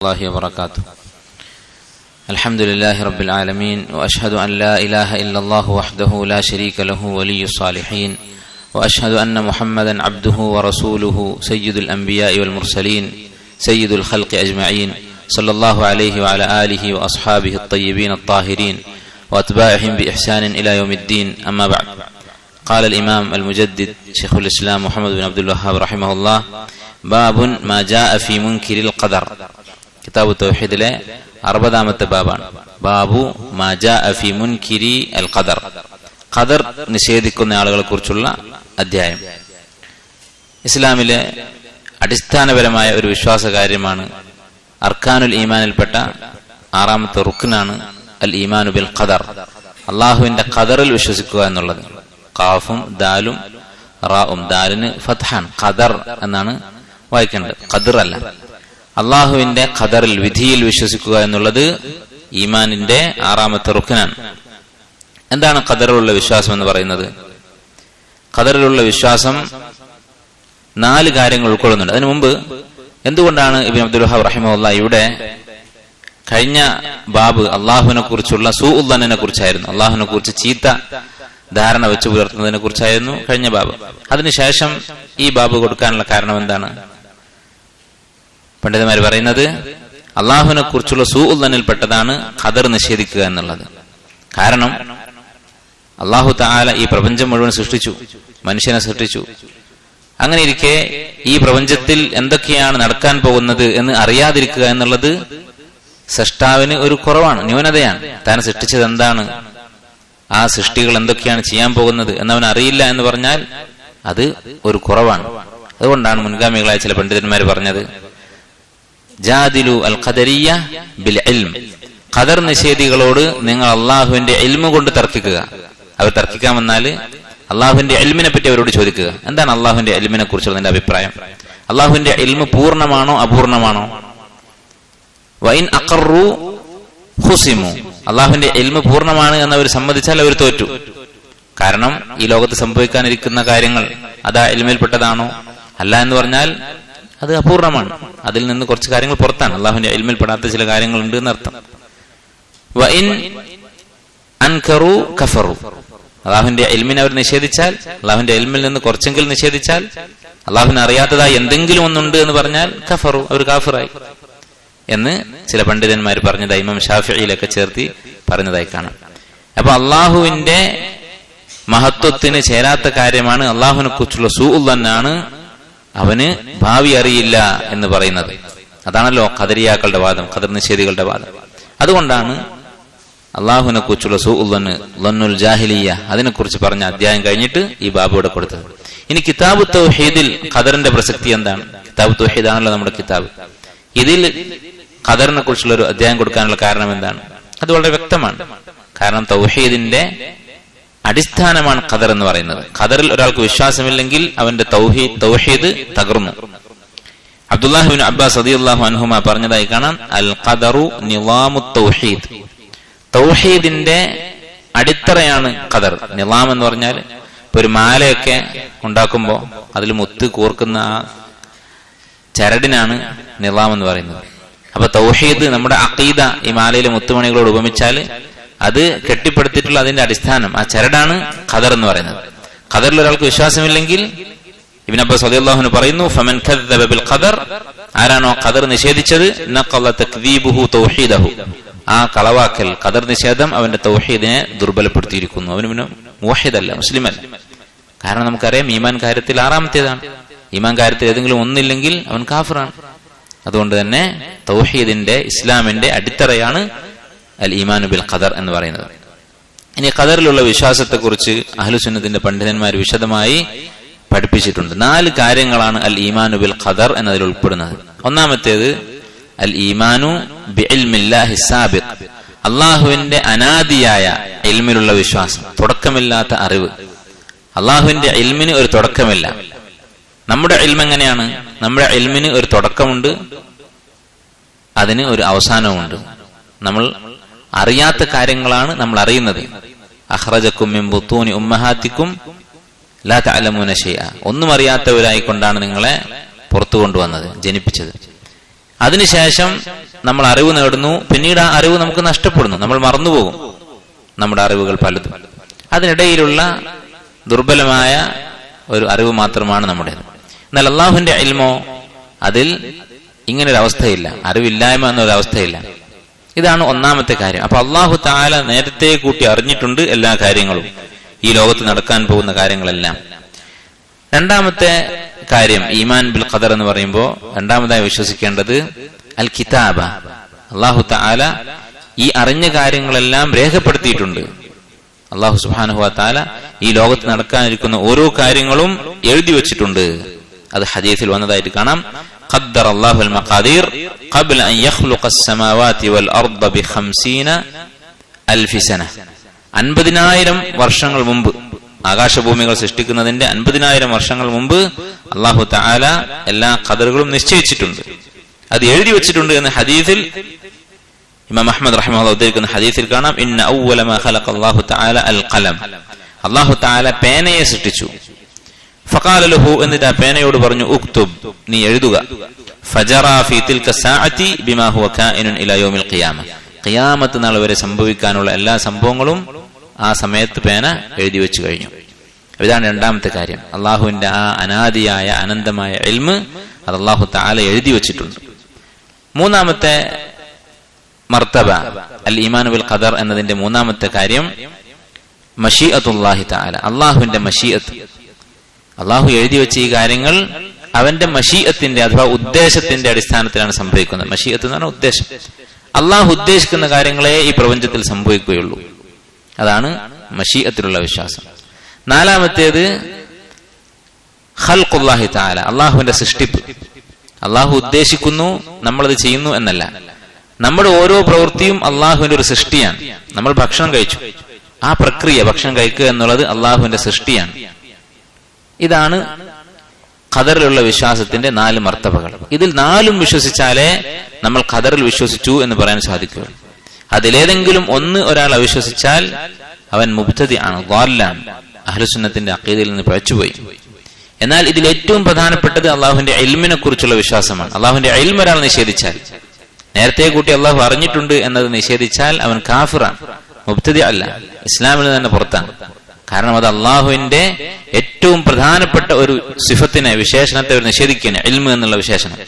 الله وبركاته. الحمد لله رب العالمين، وأشهد أن لا إله إلا الله وحده لا شريك له ولي الصالحين، وأشهد أن محمدا عبده ورسوله سيد الأنبياء والمرسلين سيد الخلق أجمعين، صلى الله عليه وعلى آله وأصحابه الطيبين الطاهرين وأتباعهم بإحسان إلى يوم الدين. أما بعد، قال الإمام المجدد شيخ الإسلام محمد بن عبد الوهاب رحمه الله: باب ما جاء في منكر القدر. കിതാബ് തൗഹീദിലെ 60-ാമത്തെ ബാബാണ്. ബാബു മാ ജാഅ ഫീ മുൻകിരി അൽ ഖദർ. ഖദർ നിഷേധിക്കുന്ന ആളുകളെ കുറിച്ചുള്ള അധ്യായം. ഇസ്ലാമിലെ അടിസ്ഥാനപരമായ ഒരു വിശ്വാസ കാര്യമാണ്. അർക്കാനുൽ ഈമാനിൽപ്പെട്ട 6-ാമത്തെ റുക്നാണ് അൽ ഈമാനു ബിൽ ഖദർ. അള്ളാഹുവിന്റെ ഖദറിൽ വിശ്വസിക്കുക എന്നുള്ളത്. ഖാഫും ദാലും റാഉം, ദാലിന് ഫത്ഹാൻ, ഖദർ എന്നാണ് വായിക്കേണ്ടത്, ഖദർ അല്ല. അള്ളാഹുവിന്റെ ഖദറിൽ, വിധിയിൽ വിശ്വസിക്കുക എന്നുള്ളത് ഈമാനിന്റെ 6-ാമത്തെ റുക്നാണ്. എന്താണ് ഖദറിലുള്ള വിശ്വാസം എന്ന് പറയുന്നത്? ഖദറിലുള്ള വിശ്വാസം 4 കാര്യങ്ങൾ ഉൾക്കൊള്ളുന്നുണ്ട്. അതിനു മുമ്പ് എന്തുകൊണ്ടാണ് ഇബ്നു അബ്ദുൽ വഹാബ് റഹിമഹുല്ലാഹ് ഇവിടെ കഴിഞ്ഞ ബാബ് അള്ളാഹുവിനെ കുറിച്ചുള്ള സൂഉദ്ദന്നിനെ കുറിച്ചായിരുന്നു, അള്ളാഹുവിനെ കുറിച്ച് ചീത്ത ധാരണ വെച്ച് പുലർത്തുന്നതിനെ കുറിച്ചായിരുന്നു കഴിഞ്ഞ ബാബ്. അതിനുശേഷം ഈ ബാബ് കൊടുക്കാനുള്ള കാരണം എന്താണ്? പണ്ഡിതന്മാർ പറയുന്നത് അള്ളാഹുവിനെ കുറിച്ചുള്ള സൂഉദ്ദന്നിൽപ്പെട്ടതാണ് ഖദർ നിഷേധിക്കുക എന്നുള്ളത്. കാരണം അള്ളാഹു തആല ഈ പ്രപഞ്ചം മുഴുവൻ സൃഷ്ടിച്ചു, മനുഷ്യനെ സൃഷ്ടിച്ചു. അങ്ങനെ ഇരിക്കെ ഈ പ്രപഞ്ചത്തിൽ എന്തൊക്കെയാണ് നടക്കാൻ പോകുന്നത് എന്ന് അറിയാതിരിക്കുക എന്നുള്ളത് സൃഷ്ടാവിന് ഒരു കുറവാണ്, ന്യൂനതയാണ്. താൻ സൃഷ്ടിച്ചത് എന്താണ്, ആ സൃഷ്ടികൾ എന്തൊക്കെയാണ് ചെയ്യാൻ പോകുന്നത് എന്നവൻ അറിയില്ല എന്ന് പറഞ്ഞാൽ അത് ഒരു കുറവാണ്. അതുകൊണ്ടാണ് മുൻഗാമികളായ ചില പണ്ഡിതന്മാർ പറഞ്ഞത് ജാദിലു അൽ ഖദരിയ്യ ബിൽ ഇൽം. ഖദർ നിഷേധികളോട് നിങ്ങൾ അള്ളാഹുവിന്റെ ഇൽമു കൊണ്ട് തർക്കിക്കുക. അവർ തർക്കിക്കാൻ വന്നാല് അള്ളാഹുവിന്റെ ഇൽമിനെ പറ്റി അവരോട് ചോദിക്കുക, എന്താണ് അള്ളാഹുവിന്റെ ഇൽമിനെ കുറിച്ചുള്ള നിന്റെ അഭിപ്രായം? അള്ളാഹുവിന്റെ ഇൽമു പൂർണ്ണമാണോ അപൂർണമാണോ? വൈൻ അഖറു ഖുസിമു. അള്ളാഹുവിന്റെ ഇൽമു പൂർണ്ണമാണ് എന്നവർ സമ്മതിച്ചാൽ അവർ തോറ്റു. കാരണം ഈ ലോകത്ത് സംഭവിക്കാനിരിക്കുന്ന കാര്യങ്ങൾ അതാ ഇൽമിൽപ്പെട്ടതാണോ? അല്ല എന്ന് പറഞ്ഞാൽ അത് അപൂർണമാണ്, അതിൽ നിന്ന് കുറച്ച് കാര്യങ്ങൾ പുറത്താണ്, അള്ളാഹുവിന്റെ ഇൽമിൽ പെടാത്ത ചില കാര്യങ്ങൾ ഉണ്ട് എന്നർത്ഥം. വഇൻ അൻകറു കഫറു. അള്ളാഹുവിന്റെ ഇൽമിനെ അവർ നിഷേധിച്ചാൽ, അള്ളാഹുവിന്റെ ഇൽമിൽ നിന്ന് കുറച്ചെങ്കിലും നിഷേധിച്ചാൽ, അള്ളാഹുവിനെ അറിയാത്തതായി എന്തെങ്കിലും ഒന്നുണ്ട് എന്ന് പറഞ്ഞാൽ കഫറു, അവർ കാഫിറായി എന്ന് ചില പണ്ഡിതന്മാർ പറഞ്ഞതായി ഇമാം ഷാഫിഈലൊക്കെ ചേർത്തി പറഞ്ഞതായി കാണാം. അപ്പൊ അള്ളാഹുവിന്റെ മഹത്വത്തിന് ചേരാത്ത കാര്യമാണ്, അള്ളാഹുവിനെ കുറിച്ചുള്ള സൂഉദ്ദന്നാണ് അവന് ഭാവി അറിയില്ല എന്ന് പറയുന്നത്. അതാണല്ലോ ഖദരിയാക്കളുടെ വാദം, ഖദർ നിഷേധികളുടെ വാദം. അതുകൊണ്ടാണ് അള്ളാഹുവിനെ കുറിച്ചുള്ള സൂഉദ്ദന്ന്, ളന്നുൽ ജാഹിലിയ്യ, അതിനെക്കുറിച്ച് പറഞ്ഞ അധ്യായം കഴിഞ്ഞിട്ട് ഈ ബാബ് ഇവിടെ കൊടുത്തത്. ഇനി കിതാബ് തൗഹീദിൽ ഖദറിന്റെ പ്രസക്തി എന്താണ്? കിതാബ് തൗഹീദ് ആണല്ലോ നമ്മുടെ കിതാബ്. ഇതിൽ ഖദറിനെ കുറിച്ചുള്ള ഒരു അധ്യായം കൊടുക്കാനുള്ള കാരണം എന്താണ്? അത് വളരെ വ്യക്തമാണ്. കാരണം തൗഹീദിന്റെ അടിസ്ഥാനമാണ് ഖദർ എന്ന് പറയുന്നത്. ഖദറിൽ ഒരാൾക്ക് വിശ്വാസമില്ലെങ്കിൽ അവന്റെ തൗഹീദ് തകർന്നു. അബ്ദുല്ലാഹി ഇബ്നു അബ്ബാസ് റളിയല്ലാഹു അൻഹുമ പറഞ്ഞതായി കാണാം, അൽ ഖദറു നിളാമുത് തൗഹീദ്. തൗഹീദിന്റെ അടിത്തറയാണ് ഖദർ. നിളാം എന്ന് പറഞ്ഞാൽ ഇപ്പൊ ഒരു മാലയൊക്കെ ഉണ്ടാക്കുമ്പോ അതിൽ മുത്ത് കോർക്കുന്ന ആ ചരടിനാണ് നിളാം എന്ന് പറയുന്നത്. അപ്പൊ തൗഹീദ്, നമ്മുടെ അഖീദ, ഈ മാലയിലെ മുത്തുമണികളോട് ഉപമിച്ചാൽ അത് കെട്ടിപ്പടുത്തിട്ടുള്ള അതിന്റെ അടിസ്ഥാനം, ആ ചരടാണ് ഖദർ എന്ന് പറയുന്നത്. ഖദറിൽ ഒരാൾക്ക് വിശ്വാസമില്ലെങ്കിൽ ഇബ്നു അബ്ബാസ് റളിയല്ലാഹു അൻഹു പറയുന്നു, ഫമൻ കദ്ദബ ബിൽ ഖദർ, ആരാണോ ഖദർ നിഷേധിച്ചത്, നഖല തക്ദീബുഹു തൗഹീദഹു, ആ കളവാക്കൽ, ഖദർ നിഷേധം അവന്റെ തൗഹീദിനെ ദുർബലപ്പെടുത്തിയിരിക്കുന്നു. അവന് പിന്നെ മുവഹിദല്ല, മുസ്ലിമല്ല. കാരണം നമുക്കറിയാം ഈമാൻ കാര്യത്തിൽ 6-ാമത്തേതാണ്. ഈമാൻ കാര്യത്തിൽ ഏതെങ്കിലും ഒന്നില്ലെങ്കിൽ അവൻ കാഫിറാണ്. അതുകൊണ്ട് തന്നെ തൗഹീദിന്റെ, ഇസ്ലാമിന്റെ അടിത്തറയാണ് അൽ ഈമാനു ബിൽ ഖദർ എന്ന് പറയുന്നത്. ഇനി ഖദറിലുള്ള വിശ്വാസത്തെ കുറിച്ച് അഹ്ലുസുന്നത്തിന്റെ പണ്ഡിതന്മാർ വിശദമായി പഠിപ്പിച്ചിട്ടുണ്ട്. 4 കാര്യങ്ങളാണ് അൽ ഈമാനു ബിൽ ഖദർ എന്നതിൽ ഉൾപ്പെടുന്നത്. ഒന്നാമത്തേത് അൽ ഈമാനു ബി ഇൽമില്ലാഹി സാബിഖ്, അള്ളാഹുവിന്റെ അനാദിയായ ഇൽമിലുള്ള വിശ്വാസം, തുടക്കമില്ലാത്ത അറിവ്. അള്ളാഹുവിന്റെ ഇൽമിന് ഒരു തുടക്കമില്ല. നമ്മുടെ ഇൽമ് എങ്ങനെയാണ്? നമ്മുടെ ഇൽമിന് ഒരു തുടക്കമുണ്ട്, അതിന് ഒരു അവസാനവുമുണ്ട്. നമ്മൾ അറിയാത്ത കാര്യങ്ങളാണ് നമ്മൾ അറിയുന്നത്. അഖ്റജകും മിൻ ബുത്തൂനി ഉമ്മഹാത്തിക്കും ലാ തഅലമൂന ശൈഅ. ഒന്നും അറിയാത്തവരായിക്കൊണ്ടാണ് നിങ്ങളെ പുറത്തു കൊണ്ടുവന്നത്, ജനിപ്പിച്ചത്. അതിനുശേഷം നമ്മൾ അറിവ് നേടുന്നു, പിന്നീട് ആ അറിവ് നമുക്ക് നഷ്ടപ്പെടുന്നു, നമ്മൾ മറന്നുപോകും നമ്മുടെ അറിവുകൾ പലതും. അതിനിടയിലുള്ള ദുർബലമായ ഒരു അറിവ് മാത്രമാണ് നമ്മുടേത്. എന്നാൽ അള്ളാഹുവിന്റെ ഇൽമോ അതിൽ ഇങ്ങനൊരു അവസ്ഥയില്ല, അറിവില്ലായ്മ എന്നൊരവസ്ഥയില്ല. ഇതാണ് ഒന്നാമത്തെ കാര്യം. അപ്പൊ അള്ളാഹു തആല നേരത്തെ കൂട്ടി അറിഞ്ഞിട്ടുണ്ട് എല്ലാ കാര്യങ്ങളും, ഈ ലോകത്ത് നടക്കാൻ പോകുന്ന കാര്യങ്ങളെല്ലാം. രണ്ടാമത്തെ കാര്യം ഈമാൻ ബിൽ ഖദർ എന്ന് പറയുമ്പോൾ രണ്ടാമതായി വിശ്വസിക്കേണ്ടത് അൽ കിതാബ. അള്ളാഹു തആല ഈ അറിഞ്ഞ കാര്യങ്ങളെല്ലാം രേഖപ്പെടുത്തിയിട്ടുണ്ട്. അള്ളാഹു സുബ്ഹാനഹു വ തആല ഈ ലോകത്ത് നടക്കാനിരിക്കുന്ന ഓരോ കാര്യങ്ങളും എഴുതി വെച്ചിട്ടുണ്ട്. അത് ഹദീസിൽ വന്നതായിട്ട് കാണാം. ഖദ്ദറ അല്ലാഹുൽ മഖാദീർ ഖബ്ല അൻ യഖ്ലുഖ അസ്സമാവാതി വൽ അർദ ബി 50,000 സന. 50,000 വർഷങ്ങൾ മുമ്പ്, ആകാശഭൂമികൾ സൃഷ്ടിക്കുന്നതിന്റെ 50,000 വർഷങ്ങൾ മുമ്പ് അല്ലാഹു തആല എല്ലാ ഖദറുകളും നിശ്ചയിച്ചിട്ടുണ്ട്, അത് എഴുതി വെച്ചിട്ടുണ്ട് എന്ന് ഹദീസിൽ ഇമാം അഹ്മദ് റഹിമഹുല്ലാഹ് ഉദ്ധരിക്കുന്ന ഹദീസിൽ കാണാം. ഇന്ന അവ്വല മാ ഖലഖ അല്ലാഹു തആല അൽ ഖലം. അല്ലാഹു തആല പേനയെ സൃഷ്ടിച്ചു. ഫഖാല ലഹു, എന്നിട്ട് ആ പേനയോട് പറഞ്ഞു, ഉക്തുബ്, നീ എഴുതുക. ഫജറാ ഫീ തിൽക സഅതി ബിമാ ഹുവ കായിനുൻ ഇലാ യൗമിൽ ഖിയാമ. ഖിയാമത്ത് നാൾ വരെ സംഭവിക്കാനുള്ള എല്ലാ സംഭവങ്ങളും ആ സമയത്ത് പേന എഴുതി വെച്ചു കഴിഞ്ഞു. ഇതാണ് രണ്ടാമത്തെ കാര്യം. അള്ളാഹുവിന്റെ ആ അനാദിയായ അനന്തമായ ഇൽമ് അത് അല്ലാഹു തആല എഴുതി വെച്ചിട്ടുണ്ട്. മൂന്നാമത്തെ മർത്തബ അൽ ഈമാൻ ബിൽ ഖദർ എന്നതിന്റെ മൂന്നാമത്തെ കാര്യം മശീഅത്തുല്ലാഹി തആല, അള്ളാഹുവിന്റെ മശീഅത്ത്. അള്ളാഹു എഴുതി വെച്ച ഈ കാര്യങ്ങൾ അവന്റെ മശീഅത്തിന്റെ അഥവാ ഉദ്ദേശത്തിന്റെ അടിസ്ഥാനത്തിലാണ് സംഭവിക്കുന്നത്. മശീഅത്ത് എന്ന് പറഞ്ഞാൽ ഉദ്ദേശം. അള്ളാഹു ഉദ്ദേശിക്കുന്ന കാര്യങ്ങളെ ഈ പ്രപഞ്ചത്തിൽ സംഭവിക്കുകയുള്ളൂ. അതാണ് മശീഅത്തിലുള്ള വിശ്വാസം. നാലാമത്തേത് ഖൽഖുല്ലാഹി തആല, അള്ളാഹുവിന്റെ സൃഷ്ടിപ്പ്. അള്ളാഹു ഉദ്ദേശിക്കുന്നു, നമ്മളത് ചെയ്യുന്നു എന്നല്ല. നമ്മുടെ ഓരോ പ്രവൃത്തിയും അള്ളാഹുവിന്റെ ഒരു സൃഷ്ടിയാണ്. നമ്മൾ ഭക്ഷണം കഴിച്ചു, ആ പ്രക്രിയ, ഭക്ഷണം കഴിക്കുക എന്നുള്ളത് അള്ളാഹുവിന്റെ സൃഷ്ടിയാണ്. ഇതാണ് ഖദറിലുള്ള വിശ്വാസത്തിന്റെ 4 മർത്തബകൾ. ഇതിൽ 4ഉം വിശ്വസിച്ചാലേ നമ്മൾ ഖദറിൽ വിശ്വസിച്ചു എന്ന് പറയാൻ സാധിക്കുകയുള്ളൂ. അതിലേതെങ്കിലും ഒന്ന് ഒരാൾ അവിശ്വസിച്ചാൽ അവൻ മുബ്തദി ആണ്, ളാലാണ്, അഹ്ലുസുന്നത്തിന്റെ അഖീദയിൽ നിന്ന് പിഴച്ചുപോയി. എന്നാൽ ഇതിൽ ഏറ്റവും പ്രധാനപ്പെട്ടത് അള്ളാഹുവിന്റെ ഇൽമിനെ കുറിച്ചുള്ള വിശ്വാസമാണ്. അള്ളാഹുവിന്റെ ഇൽമ് ഒരാൾ നിഷേധിച്ചാൽ, നേരത്തെ കൂട്ടി അള്ളാഹു അറിഞ്ഞിട്ടുണ്ട് എന്നത് നിഷേധിച്ചാൽ അവൻ കാഫിറാണ്, മുബ്തദി അല്ല, ഇസ്ലാമിൽ തന്നെ പുറത്താണ്. കാരണം അത് അള്ളാഹുവിന്റെ ഏറ്റവും പ്രധാനപ്പെട്ട ഒരു സിഫത്തിനെ, വിശേഷണത്തെ നിഷേധിക്കുകയാണ്, ഇൽമ് എന്നുള്ള വിശേഷണം.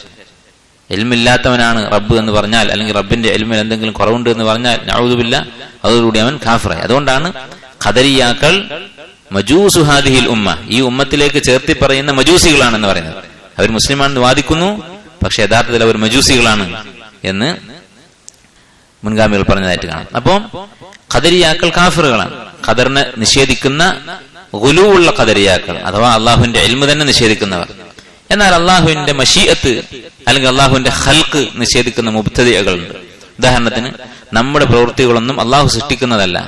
ഇൽമില്ലാത്തവനാണ് റബ്ബ് എന്ന് പറഞ്ഞാൽ, അല്ലെങ്കിൽ റബ്ബിന്റെ ഇൽമിൽ എന്തെങ്കിലും കുറവുണ്ട് എന്ന് പറഞ്ഞാൽ നഊദു ബില്ലാഹ്, അതോടുകൂടി അവൻ കാഫിറായി. അതുകൊണ്ടാണ് ഖദരിയാക്കൾ മജൂസു ഹാദിഹിൽ ഉമ്മ, ഈ ഉമ്മത്തിലേക്ക് ചേർത്തി പറയുന്ന മജൂസികളാണെന്ന് പറയുന്നത്. അവർ മുസ്ലിമാണെന്ന് വാദിക്കുന്നു, പക്ഷെ യഥാർത്ഥത്തിൽ അവർ മജൂസികളാണ് എന്ന് മുൻഗാമികൾ പറഞ്ഞതായിട്ട് കാണാം. അപ്പോൾ ഖദരിയാക്കൾ കാഫിറുകളാണ്, ഖദറിനെ നിഷേധിക്കുന്ന ഗുലൂവുള്ള ഖദരിയാക്കൾ, അഥവാ അള്ളാഹുവിന്റെ ഇൽമ് തന്നെ നിഷേധിക്കുന്നവർ. എന്നാൽ അള്ളാഹുവിന്റെ മശീഅത്ത് അല്ലെങ്കിൽ അള്ളാഹുവിന്റെ ഖൽഖ് നിഷേധിക്കുന്ന മുബ്തദിഅകളുണ്ട്. ഉദാഹരണത്തിന്, നമ്മുടെ പ്രവൃത്തികളൊന്നും അള്ളാഹു സൃഷ്ടിക്കുന്നതല്ല,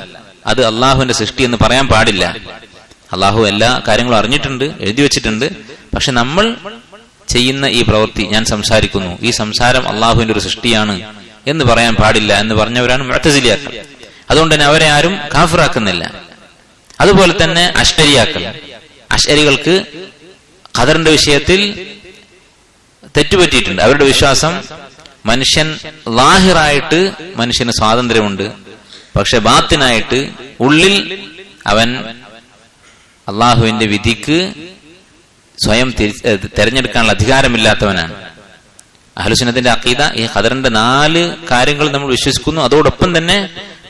അത് അള്ളാഹുവിന്റെ സൃഷ്ടി എന്ന് പറയാൻ പാടില്ല. അള്ളാഹു എല്ലാ കാര്യങ്ങളും അറിഞ്ഞിട്ടുണ്ട്, എഴുതി വെച്ചിട്ടുണ്ട്. പക്ഷെ നമ്മൾ ചെയ്യുന്ന ഈ പ്രവൃത്തി, ഞാൻ സംസാരിക്കുന്നു, ഈ സംസാരം അള്ളാഹുവിന്റെ ഒരു സൃഷ്ടിയാണ് എന്ന് പറയാൻ പാടില്ല എന്ന് പറഞ്ഞവരാണ് മുഅ്തസിലിയാക്കൾ. അതുകൊണ്ട് തന്നെ അവരെ ആരും കാഫിറാക്കുന്നില്ല. അതുപോലെ തന്നെ അശ്അരിയാക്കൾ, അശ്അരികൾക്ക് ഖദറിന്റെ വിഷയത്തിൽ തെറ്റുപറ്റിയിട്ടുണ്ട്. അവരുടെ വിശ്വാസം മനുഷ്യൻ ലാഹിറായിട്ട് മനുഷ്യന് സ്വാതന്ത്ര്യമുണ്ട്, പക്ഷെ ബാത്തിനായിട്ട് ഉള്ളിൽ അവൻ അള്ളാഹുവിന്റെ വിധിക്ക് സ്വയം തെരഞ്ഞെടുക്കാനുള്ള അധികാരമില്ലാത്തവനാണ്. അഹ്ലുസുന്നത്തിന്റെ അഖീദ ഈ ഖദറിന്റെ 4 കാര്യങ്ങൾ നമ്മൾ വിശ്വസിക്കുന്നു. അതോടൊപ്പം തന്നെ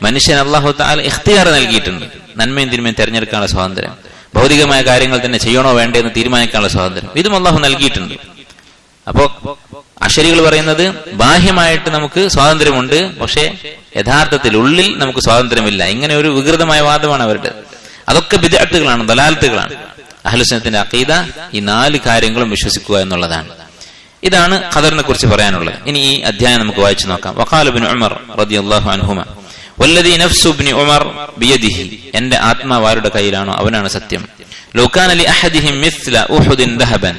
മനുഷ്യൻ അല്ലാഹു തആല ഇഖ്തിയാർ നൽകിയിട്ടുണ്ട്, നന്മയും തിന്മയും തെരഞ്ഞെടുക്കാനുള്ള സ്വാതന്ത്ര്യം. ഭൗതികമായ കാര്യങ്ങൾ തന്നെ ചെയ്യണോ വേണ്ടേ എന്ന് തീരുമാനിക്കാനുള്ള സ്വാതന്ത്ര്യം ഇതും അല്ലാഹു നൽകിയിട്ടുണ്ട്. അപ്പോ അശരികൾ പറയുന്നത് ബാഹ്യമായിട്ട് നമുക്ക് സ്വാതന്ത്ര്യമുണ്ട്, പക്ഷേ യഥാർത്ഥത്തിൽ ഉള്ളിൽ നമുക്ക് സ്വാതന്ത്ര്യമില്ല. ഇങ്ങനെ ഒരു വികൃതമായ വാദമാണ് അവരുടെ. അതൊക്കെ ബിദ്അത്തുകളാണ്, ദലാലത്തുകളാണ്. അഹ്ലുസുന്നത്തിന്റെ അഖീദ ഈ 4 കാര്യങ്ങളും വിശ്വസിക്കുക എന്നുള്ളതാണ്. ഇതാണ് ഖദറിനെ കുറിച്ച് പറയാനുള്ളത്. ഇനി ഈ അധ്യായം നമുക്ക് വായിച്ചു നോക്കാം. വഖാല ഇബ്നു ഉമർ റളിയല്ലാഹു അൻഹുമ വല്ലദീ നഫ്സു ഇബ്നു ഉമർ ബിയദിഹി, എന്റെ ആത്മാവ് ആരുടെ കയ്യിലാണോ അവനാണ് സത്യം. ലൗ കാന ലി അഹദിഹിം മിസ്ല ഉഹുദിൻ ദഹബൻ,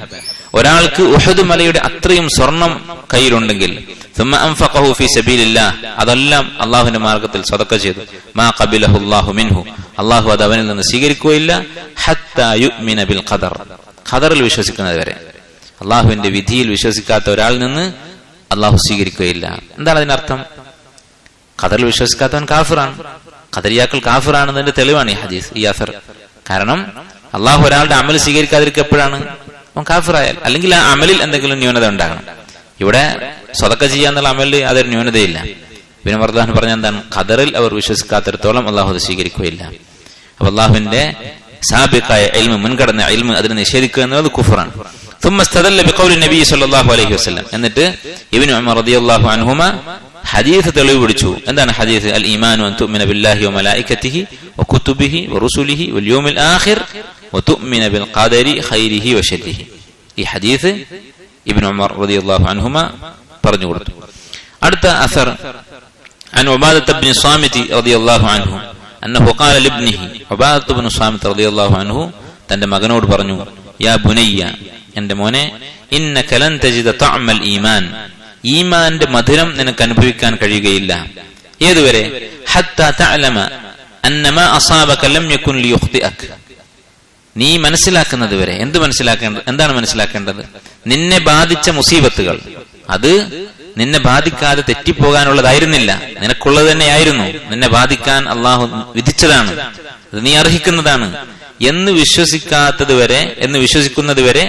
ഒരാൾക്ക് ഉഹദ് മലയുടെ അത്രയും സ്വർണം കയ്യിലുണ്ടെങ്കിൽ, ثم انفقه في سبيل الله, അതെല്ലാം അല്ലാഹുവിന്റെ മാർഗ്ഗത്തിൽ സദഖ ചെയ്തു, മാ ഖബിലഹു അല്ലാഹു മിൻഹു, അല്ലാഹു അത് അവനിൽ നിന്ന് സ്വീകരിക്കുകയില്ല, ഹത്താ യുഅ്മിന ബിൽ ഖദർ, ഖദറിൽ വിശ്വസിക്കുന്നത് വരെ. അല്ലാഹുവിന്റെ വിധിയിൽ വിശ്വസിക്കാത്ത ഒരാളിൽ നിന്ന് അള്ളാഹു സ്വീകരിക്കുകയില്ല. എന്താണ് അതിനർത്ഥം? ഖദറിൽ വിശ്വസിക്കാത്തവൻ കാഫിറാണ്, ഖദരിയാക്കൾ കാഫിറാണെന്നതിന്റെ തെളിവാണ് ഈ ഹദീസ്, ഈ അസർ. കാരണം അള്ളാഹു ഒരാളുടെ അമൽ സ്വീകരിക്കാതിരിക്കുക എപ്പോഴാണ്? അവൻ കാഫിറായാൽ, അല്ലെങ്കിൽ ആ അമലിൽ എന്തെങ്കിലും ന്യൂനത ഉണ്ടാകണം. ഇവിടെ സ്വതക്ക ചെയ്യാന്നുള്ള അമലിൽ അതൊരു ന്യൂനതയില്ല. പിന്നെ അല്ലാഹു പറഞ്ഞ എന്താണ്? ഖദറിൽ അവർ വിശ്വസിക്കാത്തിടത്തോളം അള്ളാഹു അത് സ്വീകരിക്കുകയില്ല. അപ്പൊ അള്ളാഹുവിന്റെ സാബിഖായ ഇൽമ്, മുൻകടന്ന ഇൽമ് അതിനെ നിഷേധിക്കുക എന്നത് കുഫറാണ്. ثم استدل بقول النبي صلى الله عليه وسلم. എന്നിട്ട് ഇബ്നു ഉമർ റളിയല്ലാഹു അൻഹുമ ഹദീസ് തെളിവ് പിടിച്ചു. എന്താണ് ഹദീസ്? അൽ ഈമാനു അൻ തുഅ്മിന ബില്ലാഹി വമലായികതിഹി വകുതുബിഹി വറുസുലിഹി വൽയൗമിൽ ആഖിർ വതുഅ്മിന ബിൽ ഖദരി ഖൈരിഹി വശർരിഹി. ഈ ഹദീസ് ഇബ്നു ഉമർ റളിയല്ലാഹു അൻഹുമ പറഞ്ഞു കൊടുത്തു. അടുത്ത അസർ عن عبادة بن الصامت رضي الله عنه أنه قال لابنه. عبادة بن الصامت رضي الله عنه തന്റെ മകനോട് പറഞ്ഞു, യാ ബുനയ്യ, എന്റെ മോനെ, ഇന്നക ലൻ തജിദ തഅമൽ ഈമാൻ, ഈമാന്റെ മധുരം നിനക്ക് അനുഭവിക്കാൻ കഴിയുകയില്ല. ഏതുവരെ? ഹത്താ തഅലമ അന്ന മാ അസാബക ലം യകുൻ ലിയുഖ്തിഅക, നീ മനസ്സിലാക്കുന്നത് വരെ. എന്താണ് മനസ്സിലാക്കേണ്ടത്? നിന്നെ ബാധിച്ച മുസീബത്തുകൾ അത് നിന്നെ ബാധിക്കാതെ തെറ്റിപ്പോകാനുള്ളതായിരുന്നില്ല, നിനക്കുള്ളത് തന്നെയായിരുന്നു. നിന്നെ ബാധിക്കാൻ അള്ളാഹു വിധിച്ചതാണ്, അത് നീ അർഹിക്കുന്നതാണ് എന്ന് വിശ്വസിക്കുന്നത് വരെ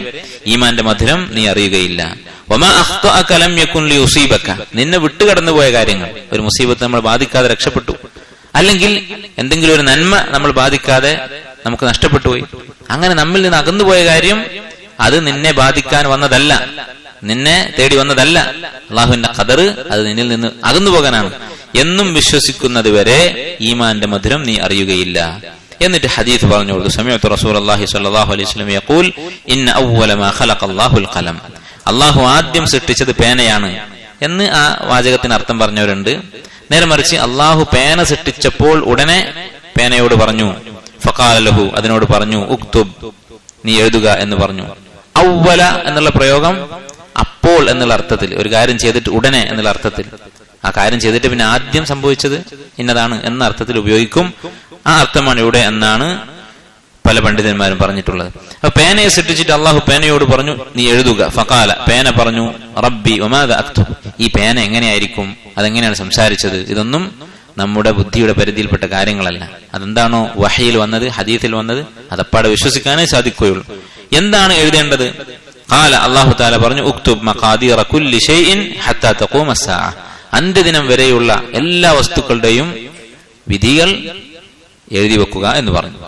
ഈമാന്റെ മധുരം നീ അറിയുകയില്ല. വമാ അഖ്തഅക ലം യകുൻ ലിയുസീബക, നിന്നെ വിട്ടുകടന്നുപോയ കാര്യങ്ങൾ, ഒരു മുസീബത്ത് നമ്മൾ ബാധിക്കാതെ രക്ഷപ്പെട്ടു, അല്ലെങ്കിൽ എന്തെങ്കിലും ഒരു നന്മ നമ്മൾ ബാധിക്കാതെ നമുക്ക് നഷ്ടപ്പെട്ടു പോയി, അങ്ങനെ നമ്മിൽ നിന്ന് അകന്നുപോയ കാര്യം അത് നിന്നെ ബാധിക്കാൻ വന്നതല്ല, നിന്നെ തേടി വന്നതല്ല. അള്ളാഹുവിന്റെ ഖദർ അത് നിന്നിൽ നിന്ന് അകന്നു പോകാനാണ് എന്നും വിശ്വസിക്കുന്നത് വരെ ഈമാന്റെ മധുരം നീ അറിയുകയില്ല. എന്നിട്ട് ഹദീസ് പറഞ്ഞു കൊടുത്തു, സമയത്ത് റസൂലുള്ളാഹി സ്വല്ലല്ലാഹു അലൈഹി വസല്ലം യഖൂൽ ഇന്ന അവ്വല മാ ഖലഖല്ലാഹുൽ ഖലം, അള്ളാഹു ആദ്യം സൃഷ്ടിച്ചത് പേനയാണ് എന്ന് ആ വാചകത്തിന് അർത്ഥം പറഞ്ഞവരുണ്ട്. നേരെ മറിച്ച് അള്ളാഹു പേന സൃഷ്ടിച്ചപ്പോൾ ഉടനെ പേനയോട് പറഞ്ഞു, ഫഖാല ലഹു, അതിനോട് പറഞ്ഞു, ഉക്തുബ്, നീ എഴുതുക എന്ന് പറഞ്ഞു. അവ്വല എന്നുള്ള പ്രയോഗം അപ്പോൾ എന്നുള്ള അർത്ഥത്തിൽ, ഒരു കാര്യം ചെയ്തിട്ട് ഉടനെ എന്നുള്ള അർത്ഥത്തിൽ, ആ കാര്യം ചെയ്തിട്ട് പിന്നെ ആദ്യം സംഭവിച്ചത് ഇന്നതാണ് എന്ന അർത്ഥത്തിൽ ഉപയോഗിക്കും. ആ അർത്ഥമാണ് ഇവിടെ എന്നാണ് പല പണ്ഡിതന്മാരും പറഞ്ഞിട്ടുള്ളത്. അപ്പൊ പേനയെ സൃഷ്ടിച്ചിട്ട് അള്ളാഹു പേനയോട് പറഞ്ഞു, നീ എഴുതുക. ഫഖാല, പേന പറഞ്ഞു, റബ്ബി വമാദ അക്തുബ്, ഈ പേന എങ്ങനെയായിരിക്കും, അതെങ്ങനെയാണ് സംസാരിച്ചത്, ഇതൊന്നും നമ്മുടെ ബുദ്ധിയുടെ പരിധിയിൽപ്പെട്ട കാര്യങ്ങളല്ല. അതെന്താണോ വഹയിൽ വന്നത്, ഹദീസിൽ വന്നത്, അതപ്പാടെ വിശ്വസിക്കാനേ സാധിക്കുകയുള്ളൂ. എന്താണ് എഴുതേണ്ടത്? ഖാല, അല്ലാഹു തആല പറഞ്ഞു, ഉക്തുബ് മഖാദീറ കുല്ലി ഷൈഇൻ ഹത്താ തഖൂമ അസ്സാഅ, അന്ത്യദിനം വരെയുള്ള എല്ലാ വസ്തുക്കളുടെയും വിധികൾ എഴുതി വെക്കുക എന്ന് പറഞ്ഞു.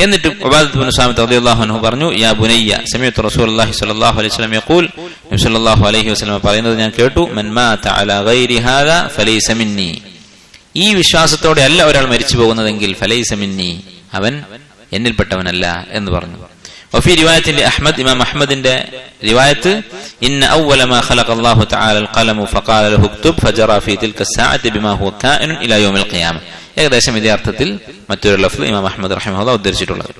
എന്നിട്ട് ഉബാദത്ത് ഇബ്നു സാമിത് റളിയല്ലാഹു അൻഹു പറഞ്ഞു, യാ ബുനയ്യ സമിഅതു റസൂലുള്ളാഹി സ്വല്ലല്ലാഹു അലൈഹി വസല്ലം യഖൂൽ, നബി സ്വല്ലല്ലാഹു അലൈഹി വസല്ലം പറയുന്നത് ഞാൻ കേട്ടു, മൻ മാത അലാ ഗൈരി ഹാദാ ഫലൈസ മിന്നി, ഈ വിശ്വാസത്തോടെ അല്ല ഒരാൾ മരിച്ചു പോകുന്നതെങ്കിൽ ഫലൈസ മിന്നി, അവൻ എന്നിൽപ്പെട്ടവനല്ല എന്ന് പറഞ്ഞു. وفي رواية لأحمد، إمام أحمد رواية إن أول ما خلق الله تعالى القلم فقال له اكتب فجرى في تلك الساعة بما هو كائن إلى يوم القيامة. ഏകദേശം ഇതേ അർത്ഥത്തിൽ മറ്റൊരു ലഫ്ള് ഇമാം അഹ്മദ് റഹിമഹുല്ലാഹ് ഉദ്ധരിച്ചിട്ടുള്ളത്.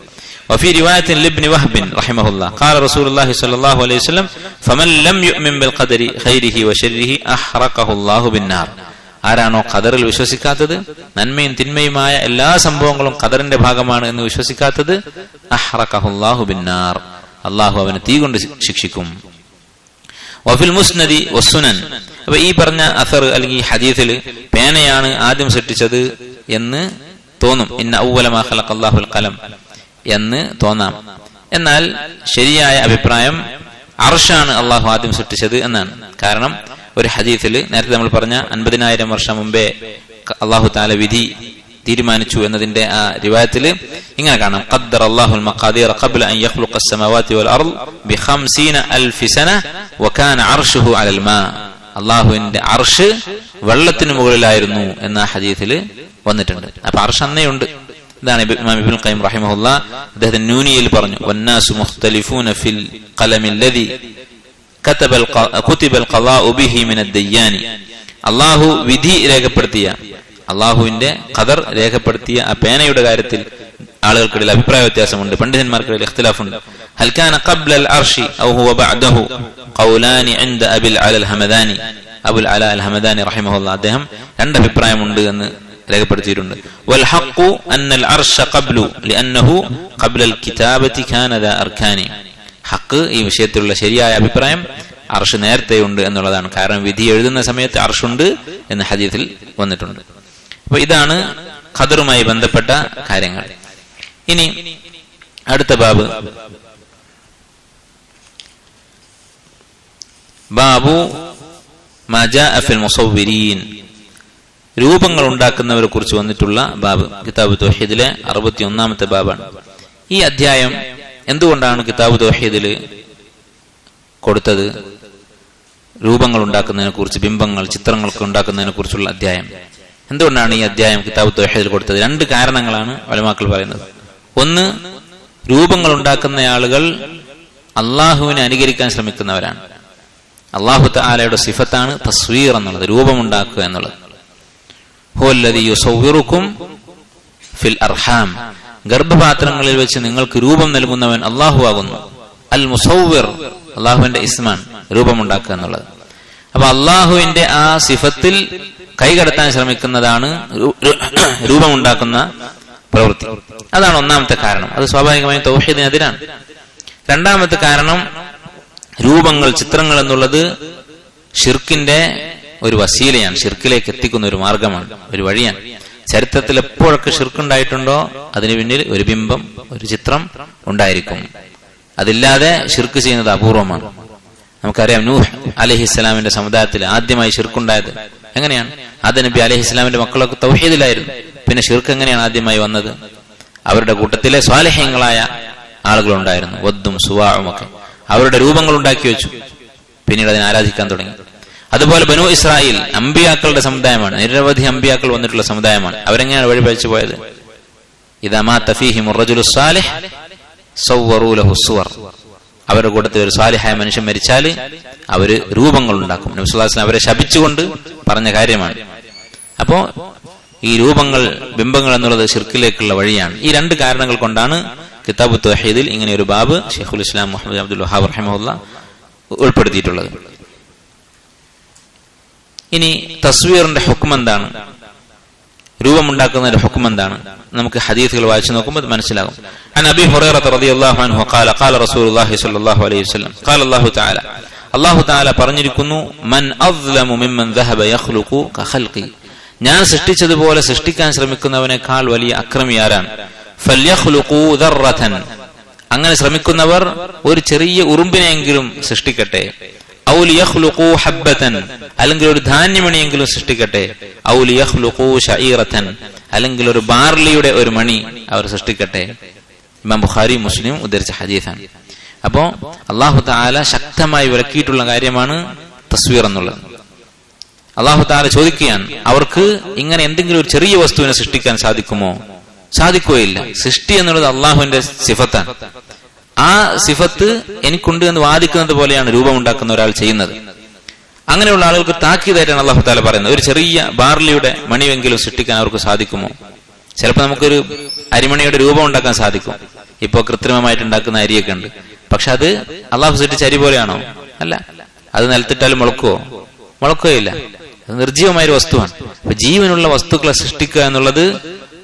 وفي رواية لابن وهب رحمه الله قال رسول الله صلى الله عليه وسلم فمن لم يؤمن بالقدر خيره وشره أحرقه الله بالنار. ആരാണോ ഖദറിൽ വിശ്വസിക്കാത്തത്, നന്മയും തിന്മയുമായ എല്ലാ സംഭവങ്ങളും ഖദറിന്റെ ഭാഗമാണ് എന്ന് വിശ്വസിക്കാത്തത്, അഹ്റഖഹുല്ലാഹു ബിന്നാർ, അള്ളാഹു അവനെ തീ കൊണ്ട് ശിക്ഷിക്കും. വഫിൽ മുസ്നദി വസ്സുനൻ, അപ്പൊ ഈ പറഞ്ഞ അസർ അല്ലെങ്കിൽ ഹദീസിൽ പേനയാണ് ആദ്യം സൃഷ്ടിച്ചത് എന്ന് തോന്നും, ഇന്ന അവ്വല മാ ഖലഖല്ലാഹുൽ ഖലം എന്ന് തോന്നാം. എന്നാൽ ശരിയായ അഭിപ്രായം അർഷാണ് അള്ളാഹു ആദ്യം സൃഷ്ടിച്ചത് എന്നാണ്. കാരണം ഒരു ഹദീസിൽ നേരത്തെ നമ്മൾ പറഞ്ഞ 50,000 വർഷം മുമ്പേ അള്ളാഹു തആല വിധി തീരുമാനിച്ചു എന്നതിന്റെ ആ റിവായത്തിൽ ഇങ്ങനെ കാണാം, ഖദ്ദറ അല്ലാഹുൽ മഖാദീറ ഖബ്ല അൻ യഖ്ലുഖ അസ്സമാവാതി വൽ അർദ് ബി 50,000 സന വകാന അർശുഹു അലൽ മാ, അള്ളാഹുവിന്റെ അർശ് വെള്ളത്തിന് മുകളിലായിരുന്നു എന്ന ഹദീസിൽ വന്നിട്ടുണ്ട്. അപ്പൊ അർശ് അന്നേയുണ്ട്. ഇതാണ് ഇമാം ഇബ്നുൽ ഖയ്യിം റഹിമഹുല്ലാഹ് അദ്ദേഹത്തിന്റെ നൂനിയിൽ പറഞ്ഞു, വന്നാസു മുഖ്തലിഫൂന ഫിൽ ഖലമിൽ ലദി കുതിബൽ ഖളാഉ ബിഹി മിനദ് ദയ്യാനി, അല്ലാഹു വിധി രേഖപ്പെടുത്തിയ, അല്ലാഹുവിന്റെ ഖദർ രേഖപ്പെടുത്തിയ ആ പേനയുടെ കാര്യത്തിൽ ആളുകൾക്കിടയിൽ അഭിപ്രായ വ്യത്യാസമുണ്ട്, പണ്ഡിതന്മാർക്കിടയിൽ ഇഖ്തിലാഫുണ്ട്. ഹൽ കാന ഖബ്ല അൽ അർശി ഔ ഹുവ ബഅദഹു ഖൗലാനി ഇൻദ അബിൽ അല അൽ ഹമദാനി, അബുൽ അല അൽ ഹമദാനി റഹിമഹുല്ലാഹ് അദ്ദേഹം രണ്ട് അഭിപ്രായമുണ്ട് എന്ന് രേഖപ്പെടുത്തിയിട്ടുണ്ട്. വൽ ഹഖ്ഖു അന്നൽ അർശ ഖബ്ലു ലിഅന്നഹു ഖബ്ല അൽ കിതാബതി കാന ദാ അർകാനി, ഹഖ് ഈ വിഷയത്തിലുള്ള ശരിയായ അഭിപ്രായം അർഷ് നേരത്തെ ഉണ്ട് എന്നുള്ളതാണ്. കാരണം വിധി എഴുതുന്ന സമയത്ത് അർഷുണ്ട് എന്ന് ഹദീസിൽ വന്നിട്ടുണ്ട്. അപ്പൊ ഇതാണ് ഖദറുമായി ബന്ധപ്പെട്ട കാര്യങ്ങൾ. ഇനി അടുത്ത ബാബ്, ബാബു മാ ജാഅ ഫിൽ മുസവ്വിരീൻ, രൂപങ്ങൾ ഉണ്ടാക്കുന്നവരെ കുറിച്ച് വന്നിട്ടുള്ള ബാബ്. കിതാബ് തൗഹീദിലെ 61ാമത്തെ ബാബാണ്. ഈ അധ്യായം എന്തുകൊണ്ടാണ് കിതാബ് തൗഹീദിൽ കൊടുത്തത്? രൂപങ്ങൾ ഉണ്ടാക്കുന്നതിനെ കുറിച്ച്, ബിംബങ്ങൾ, ചിത്രങ്ങൾക്ക് ഉണ്ടാക്കുന്നതിനെ കുറിച്ചുള്ള അധ്യായം. എന്തുകൊണ്ടാണ് ഈ അധ്യായം കിതാബ് തൗഹീദിൽ കൊടുത്തത്? 2 കാരണങ്ങളാണ് ഉലമാക്കൾ പറയുന്നത്. ഒന്ന്, രൂപങ്ങൾ ഉണ്ടാക്കുന്ന ആളുകൾ അള്ളാഹുവിനെ അനുകരിക്കാൻ ശ്രമിക്കുന്നവരാണ്. അള്ളാഹു തആലയുടെ സിഫത്താണ് തസ്വീർ എന്നുള്ളത്, രൂപമുണ്ടാക്കുക എന്നുള്ളത്. ഹുവല്ലദീ യുസവ്വിറുക്കും ഫിൽ അർഹാം, ഗർഭപാത്രങ്ങളിൽ വെച്ച് നിങ്ങൾക്ക് രൂപം നൽകുന്നവൻ അള്ളാഹു ആകുന്നു. അൽ മുസവ്വിർ അള്ളാഹുവിന്റെ ഇസ്മാൻ, രൂപമുണ്ടാക്കുക എന്നുള്ളത്. അപ്പൊ അള്ളാഹുവിന്റെ ആ സിഫത്തിൽ കൈകടത്താൻ ശ്രമിക്കുന്നതാണ് രൂപമുണ്ടാക്കുന്ന പ്രവൃത്തി. അതാണ് ഒന്നാമത്തെ കാരണം. അത് സ്വാഭാവികമായും തൗഹീദിനെതിരാണ്. 2ാമത്തെ കാരണം, രൂപങ്ങൾ, ചിത്രങ്ങൾ എന്നുള്ളത് ഷിർക്കിന്റെ ഒരു വസീലയാണ്, ഷിർക്കിലേക്ക് എത്തിക്കുന്ന ഒരു മാർഗമാണ്, ഒരു വഴിയാണ്. ചരിത്രത്തിൽ എപ്പോഴൊക്കെ ഷിർക്കുണ്ടായിട്ടുണ്ടോ അതിന് പിന്നിൽ ഒരു ബിംബം, ഒരു ചിത്രം ഉണ്ടായിരിക്കും. അതില്ലാതെ ഷിർക്ക് ചെയ്യുന്നത് അപൂർവമാണ്. നമുക്കറിയാം, നൂഹ് അലൈഹിസ്സലാമിന്റെ സമുദായത്തിൽ ആദ്യമായി ഷിർക്കുണ്ടായത് എങ്ങനെയാണ്? ആദം നബി അലൈഹിസ്സലാമിന്റെ മക്കളൊക്കെ തൗഹീദിലായിരുന്നു. പിന്നെ ഷിർക്ക് എങ്ങനെയാണ് ആദ്യമായി വന്നത്? അവരുടെ കൂട്ടത്തിലെ സ്വാലിഹീങ്ങളായ ആളുകളുണ്ടായിരുന്നു, വദ്ദും സുവാഉം ഒക്കെ. അവരുടെ രൂപങ്ങൾ ഉണ്ടാക്കി വെച്ചു, പിന്നീട് അതിനെ ആരാധിക്കാൻ തുടങ്ങി. അതുപോലെ ബനൂ ഇസ്രായേൽ അമ്പിയാക്കളുടെ സമുദായമാണ്, നിരവധി അമ്പിയാക്കൾ വന്നിട്ടുള്ള സമുദായമാണ്. അവരെങ്ങനെയാണ് വഴിപഴിച്ചു പോയത്? ഇദാ മാത ഫീഹിമുർ റജുലു സ്വാലിഹ് സവ്വറൂ ലഹു സുവർ, അവരുടെ കൂട്ടത്തിൽ ഒരു സ്വാലിഹായ മനുഷ്യൻ മരിച്ചാൽ അവര് രൂപങ്ങൾ ഉണ്ടാക്കും. നബി സല്ലല്ലാഹു അലൈഹി വസല്ലം അവരെ ശപിച്ചുകൊണ്ട് പറഞ്ഞ കാര്യമാണ്. അപ്പോ ഈ രൂപങ്ങൾ, ബിംബങ്ങൾ എന്നുള്ളത് ശിർക്കിലേക്കുള്ള വഴിയാണ്. ഈ 2 കാരണങ്ങൾ കൊണ്ടാണ് കിതാബ് തൗഹീദിൽ ഇങ്ങനെ ഒരു ബാബ് ശൈഖുൽ ഇസ്ലാം മുഹമ്മദ് അബ്ദുൽ വഹാബ് റഹിമഹുല്ലാ ഉൾപ്പെടുത്തിയിട്ടുള്ളത്. ഇനി തസ്വീറിന്റെ ഹുക്ം എന്താണ്? രൂപമുണ്ടാക്കുന്നതിന്റെ ഹുക്ം എന്താണ്? നമുക്ക് ഹദീസുകൾ വായിച്ചു നോക്കുമ്പോൾ മനസ്സിലാകും. അൻ അബീ ഹുറൈറ റളിയല്ലാഹു അൻഹു ഖാല ഖാല റസൂലുള്ളാഹി സ്വല്ലല്ലാഹു അലൈഹി വസല്ലം ഖാല അല്ലാഹു തആല, അല്ലാഹു തആല പറഞ്ഞിരിക്കുന്നു, മൻ അസ്ലമു മിമ്മൻ ദഹബ യഖ്ലുഖു കഖൽഖി, ഞാൻ സൃഷ്ടിച്ചതുപോലെ സൃഷ്ടിക്കാൻ ശ്രമിക്കുന്നവനേക്കാൾ വലിയ അക്രമി ആരാണ്? ഫൽയഖ്ലുഖു ദർറതൻ, അങ്ങനെ ശ്രമിക്കുന്നവർ ഒരു ചെറിയ ഉറുമ്പിനെയെങ്കിലും സൃഷ്ടിക്കട്ടെ. ഔ ലിയഖ്ലുഖു ഹബ്ബതൻ, അല്ലെങ്കിൽ ഒരു ധാന്യമണിയെങ്കിലും സൃഷ്ടിക്കട്ടെ. ഔ ലിയഖ്ലുഖു ശഈറതൻ, അല്ലെങ്കിൽ ഒരു ബാർലിയുടെ ഒരു മണി അവർ സൃഷ്ടിക്കട്ടെ. ഇമാം ബുഖാരി, മുസ്ലിം ഉദ്ധരിച്ച ഹദീസാണ്. അപ്പോ അല്ലാഹു തആല ശക്തമായി വിലക്കിയിട്ടുള്ള കാര്യമാണ് തസ്വീർ എന്നുള്ളത്. അല്ലാഹു തആല ചോദിക്കുകയാണ്, അവർക്ക് ഇങ്ങനെ എന്തെങ്കിലും ഒരു ചെറിയ വസ്തുവിനെ സൃഷ്ടിക്കാൻ സാധിക്കുമോ? സാധിക്കുകയില്ല. സൃഷ്ടി എന്നുള്ളത് അള്ളാഹുവിന്റെ സിഫത്താണ്. ആ സിഫത്ത് എനിക്കുണ്ട് എന്ന് വാദിക്കുന്നത് പോലെയാണ് രൂപമുണ്ടാക്കുന്ന ഒരാൾ ചെയ്യുന്നത്. അങ്ങനെയുള്ള ആളുകൾക്ക് താക്കീതായിട്ടാണ് അല്ലാഹു തആല പറയുന്നത്, ഒരു ചെറിയ ബാർലിയുടെ മണിയെങ്കിലും സൃഷ്ടിക്കാൻ അവർക്ക് സാധിക്കുമോ? ചിലപ്പോൾ നമുക്കൊരു അരിമണിയുടെ രൂപം ഉണ്ടാക്കാൻ സാധിക്കും. ഇപ്പോ കൃത്രിമമായിട്ട് ഉണ്ടാക്കുന്ന അരിയൊക്കെ ഉണ്ട്. പക്ഷെ അത് അള്ളാഹു സൃഷ്ടിച്ച അരി പോലെയാണോ? അല്ല. അത് നിലത്തിട്ടാലും മുളക്കുവോ? മുളക്കുകയില്ല. അത് നിർജീവമായൊരു വസ്തുവാണ്. അപ്പൊ ജീവനുള്ള വസ്തുക്കളെ സൃഷ്ടിക്കുക എന്നുള്ളത്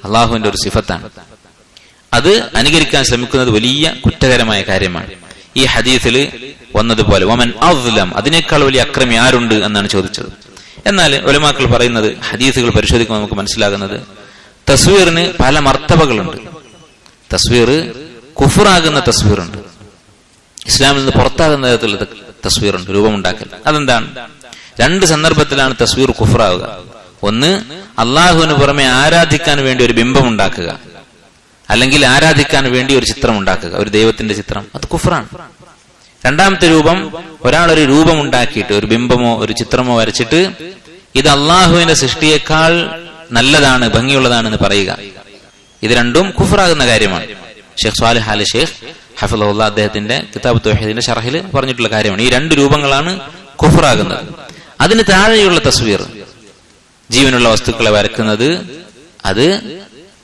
അള്ളാഹുവിന്റെ ഒരു സിഫത്താണ്. അത് അനുകരിക്കാൻ ശ്രമിക്കുന്നത് വലിയ കുറ്റകരമായ കാര്യമാണ്. ഈ ഹദീസിൽ വന്നതുപോലെ വമൻ അസ്ലം, അതിനേക്കാൾ വലിയ അക്രമി ആരുണ്ട് എന്നാണ് ചോദിച്ചത്. എന്നാൽ ഉലമാക്കൾ പറയുന്നത്, ഹദീസുകൾ പരിശോധിക്കുമ്പോൾ നമുക്ക് മനസ്സിലാകുന്നത്, തസ്വീറിന് പല മർത്തബകളുണ്ട്. തസ്വീർ കുഫ്റാകുന്ന തസ്വീറുണ്ട്, ഇസ്ലാമിൽ നിന്ന് പുറത്താകുന്ന തരത്തിലുള്ള തസ്വീറുണ്ട്, രൂപമുണ്ടാക്കൽ. അതെന്താണ്? 2 സന്ദർഭത്തിലാണ് തസ്വീർ കുഫ്റാവുക. ഒന്ന്, അള്ളാഹുവിന് പുറമെ ആരാധിക്കാൻ വേണ്ടി ഒരു ബിംബം ഉണ്ടാക്കുക, അല്ലെങ്കിൽ ആരാധിക്കാൻ വേണ്ടി ഒരു ചിത്രം ഉണ്ടാക്കുക, ഒരു ദൈവത്തിന്റെ ചിത്രം. അത് കുഫ്റാണ്. 2ാമത്തെ രൂപം, ഒരാളൊരു രൂപം ഉണ്ടാക്കിയിട്ട് ഒരു ബിംബമോ ഒരു ചിത്രമോ വരച്ചിട്ട് ഇത് അള്ളാഹുവിന്റെ സൃഷ്ടിയേക്കാൾ നല്ലതാണ്, ഭംഗിയുള്ളതാണെന്ന് പറയുക. ഇത് 2ഉം കുഫ്റാകുന്ന കാര്യമാണ്. ഷെയ്ഖ് സ്വാലിഹ് അൽ ഷെയ്ഖ് ഹഫിളഹുല്ലാ അദ്ദേഹത്തിന്റെ കിതാബ് തൗഹീദിന്റെ ശറഹിൽ പറഞ്ഞിട്ടുള്ള കാര്യമാണ്. ഈ 2 രൂപങ്ങളാണ് കുഫ്റാകുന്നത്. അതിന് താഴെയുള്ള തസ്വീർ, ജീവനുള്ള വസ്തുക്കളെ വരക്കുന്നത്, അത്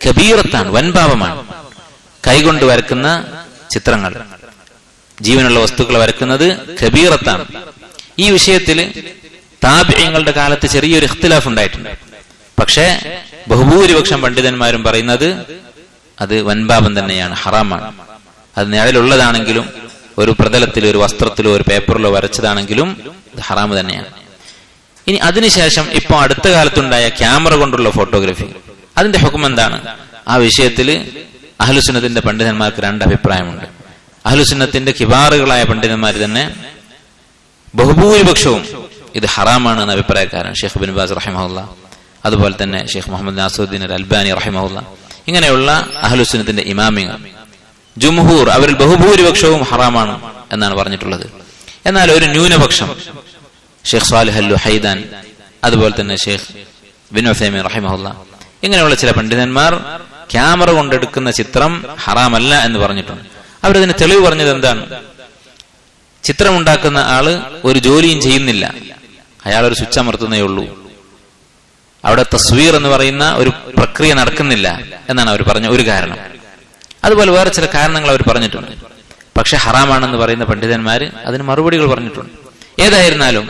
കബീറത്താണ്, വൻപാപമാണ്. കൈകൊണ്ട് വരക്കുന്ന ചിത്രങ്ങൾ, ജീവനുള്ള വസ്തുക്കളെ വരക്കുന്നത് കബീറത്താണ്. ഈ വിഷയത്തിൽ താബിഈങ്ങളുടെ കാലത്ത് ചെറിയൊരു ഇഖ്തിലാഫ് ഉണ്ടായിട്ടുണ്ട്. പക്ഷേ ബഹുഭൂരിപക്ഷം പണ്ഡിതന്മാരും പറയുന്നത് അത് വൻപാപം തന്നെയാണ്, ഹറാമാണ്. അത് നിഴലുള്ളതാണെങ്കിലും ഒരു പ്രതലത്തിലോ ഒരു വസ്ത്രത്തിലോ ഒരു പേപ്പറിലോ വരച്ചതാണെങ്കിലും ഇത് ഹറാമ് തന്നെയാണ്. ഇനി അതിനുശേഷം ഇപ്പൊ അടുത്ത കാലത്തുണ്ടായ ക്യാമറ കൊണ്ടുള്ള ഫോട്ടോഗ്രാഫി, അതിന്റെ ഹുക്ം എന്താണ്? ആ വിഷയത്തിൽ അഹ്ലുസുന്നത്തിന്റെ പണ്ഡിതന്മാർക്ക് രണ്ട് അഭിപ്രായമുണ്ട്. അഹ്ലുസുന്നത്തിന്റെ കിബാറുകളായ പണ്ഡിതന്മാർ തന്നെ ബഹുഭൂരിപക്ഷവും ഇത് ഹറാമാണ് എന്ന അഭിപ്രായക്കാരാണ്. ഷെയ്ഖ് ബിൻ ബാസ് റഹിമഹുല്ലാ, അതുപോലെ തന്നെ ഷെയ്ഖ് മുഹമ്മദ് നാസറുദ്ദീൻ അൽ അൽബാനി റഹിമഹുല്ലാ, ഇങ്ങനെയുള്ള അഹ്ലുസുന്നത്തിന്റെ ഇമാമിങ്ങൾ ജുംഹൂർ അവരിൽ ബഹുഭൂരിപക്ഷവും ഹറാമാണ് എന്നാണ് പറഞ്ഞിട്ടുള്ളത്. എന്നാൽ ഒരു ന്യൂനപക്ഷം ഷെയ്ഖ് സാലിഹ് അൽ ലുഹൈദാൻ, അതുപോലെ തന്നെ ഷെയ്ഖ് ബിൻ ഉസൈമീൻ റഹിമഹുല്ലാ, ഇങ്ങനെയുള്ള ചില പണ്ഡിതന്മാർ ക്യാമറ കൊണ്ടെടുക്കുന്ന ചിത്രം ഹറാമല്ല എന്ന് പറഞ്ഞിട്ടുണ്ട്. അവരതിന് തെളിവ് പറഞ്ഞത് എന്താണ്? ചിത്രമുണ്ടാക്കുന്ന ആള് ഒരു ജോലിയും ചെയ്യുന്നില്ല, അയാളൊരു സ്വിച്ച് അമർത്തുന്നേ ഉള്ളൂ, അവിടെ തസ്വീർ എന്ന് പറയുന്ന ഒരു പ്രക്രിയ നടക്കുന്നില്ല എന്നാണ് അവർ പറഞ്ഞ ഒരു കാരണം. അതുപോലെ വേറെ ചില കാരണങ്ങൾ അവർ പറഞ്ഞിട്ടുണ്ട്. പക്ഷെ ഹറാമാണെന്ന് പറയുന്ന പണ്ഡിതന്മാര് അതിന് മറുപടികൾ പറഞ്ഞിട്ടുണ്ട്. ഏതായിരുന്നാലും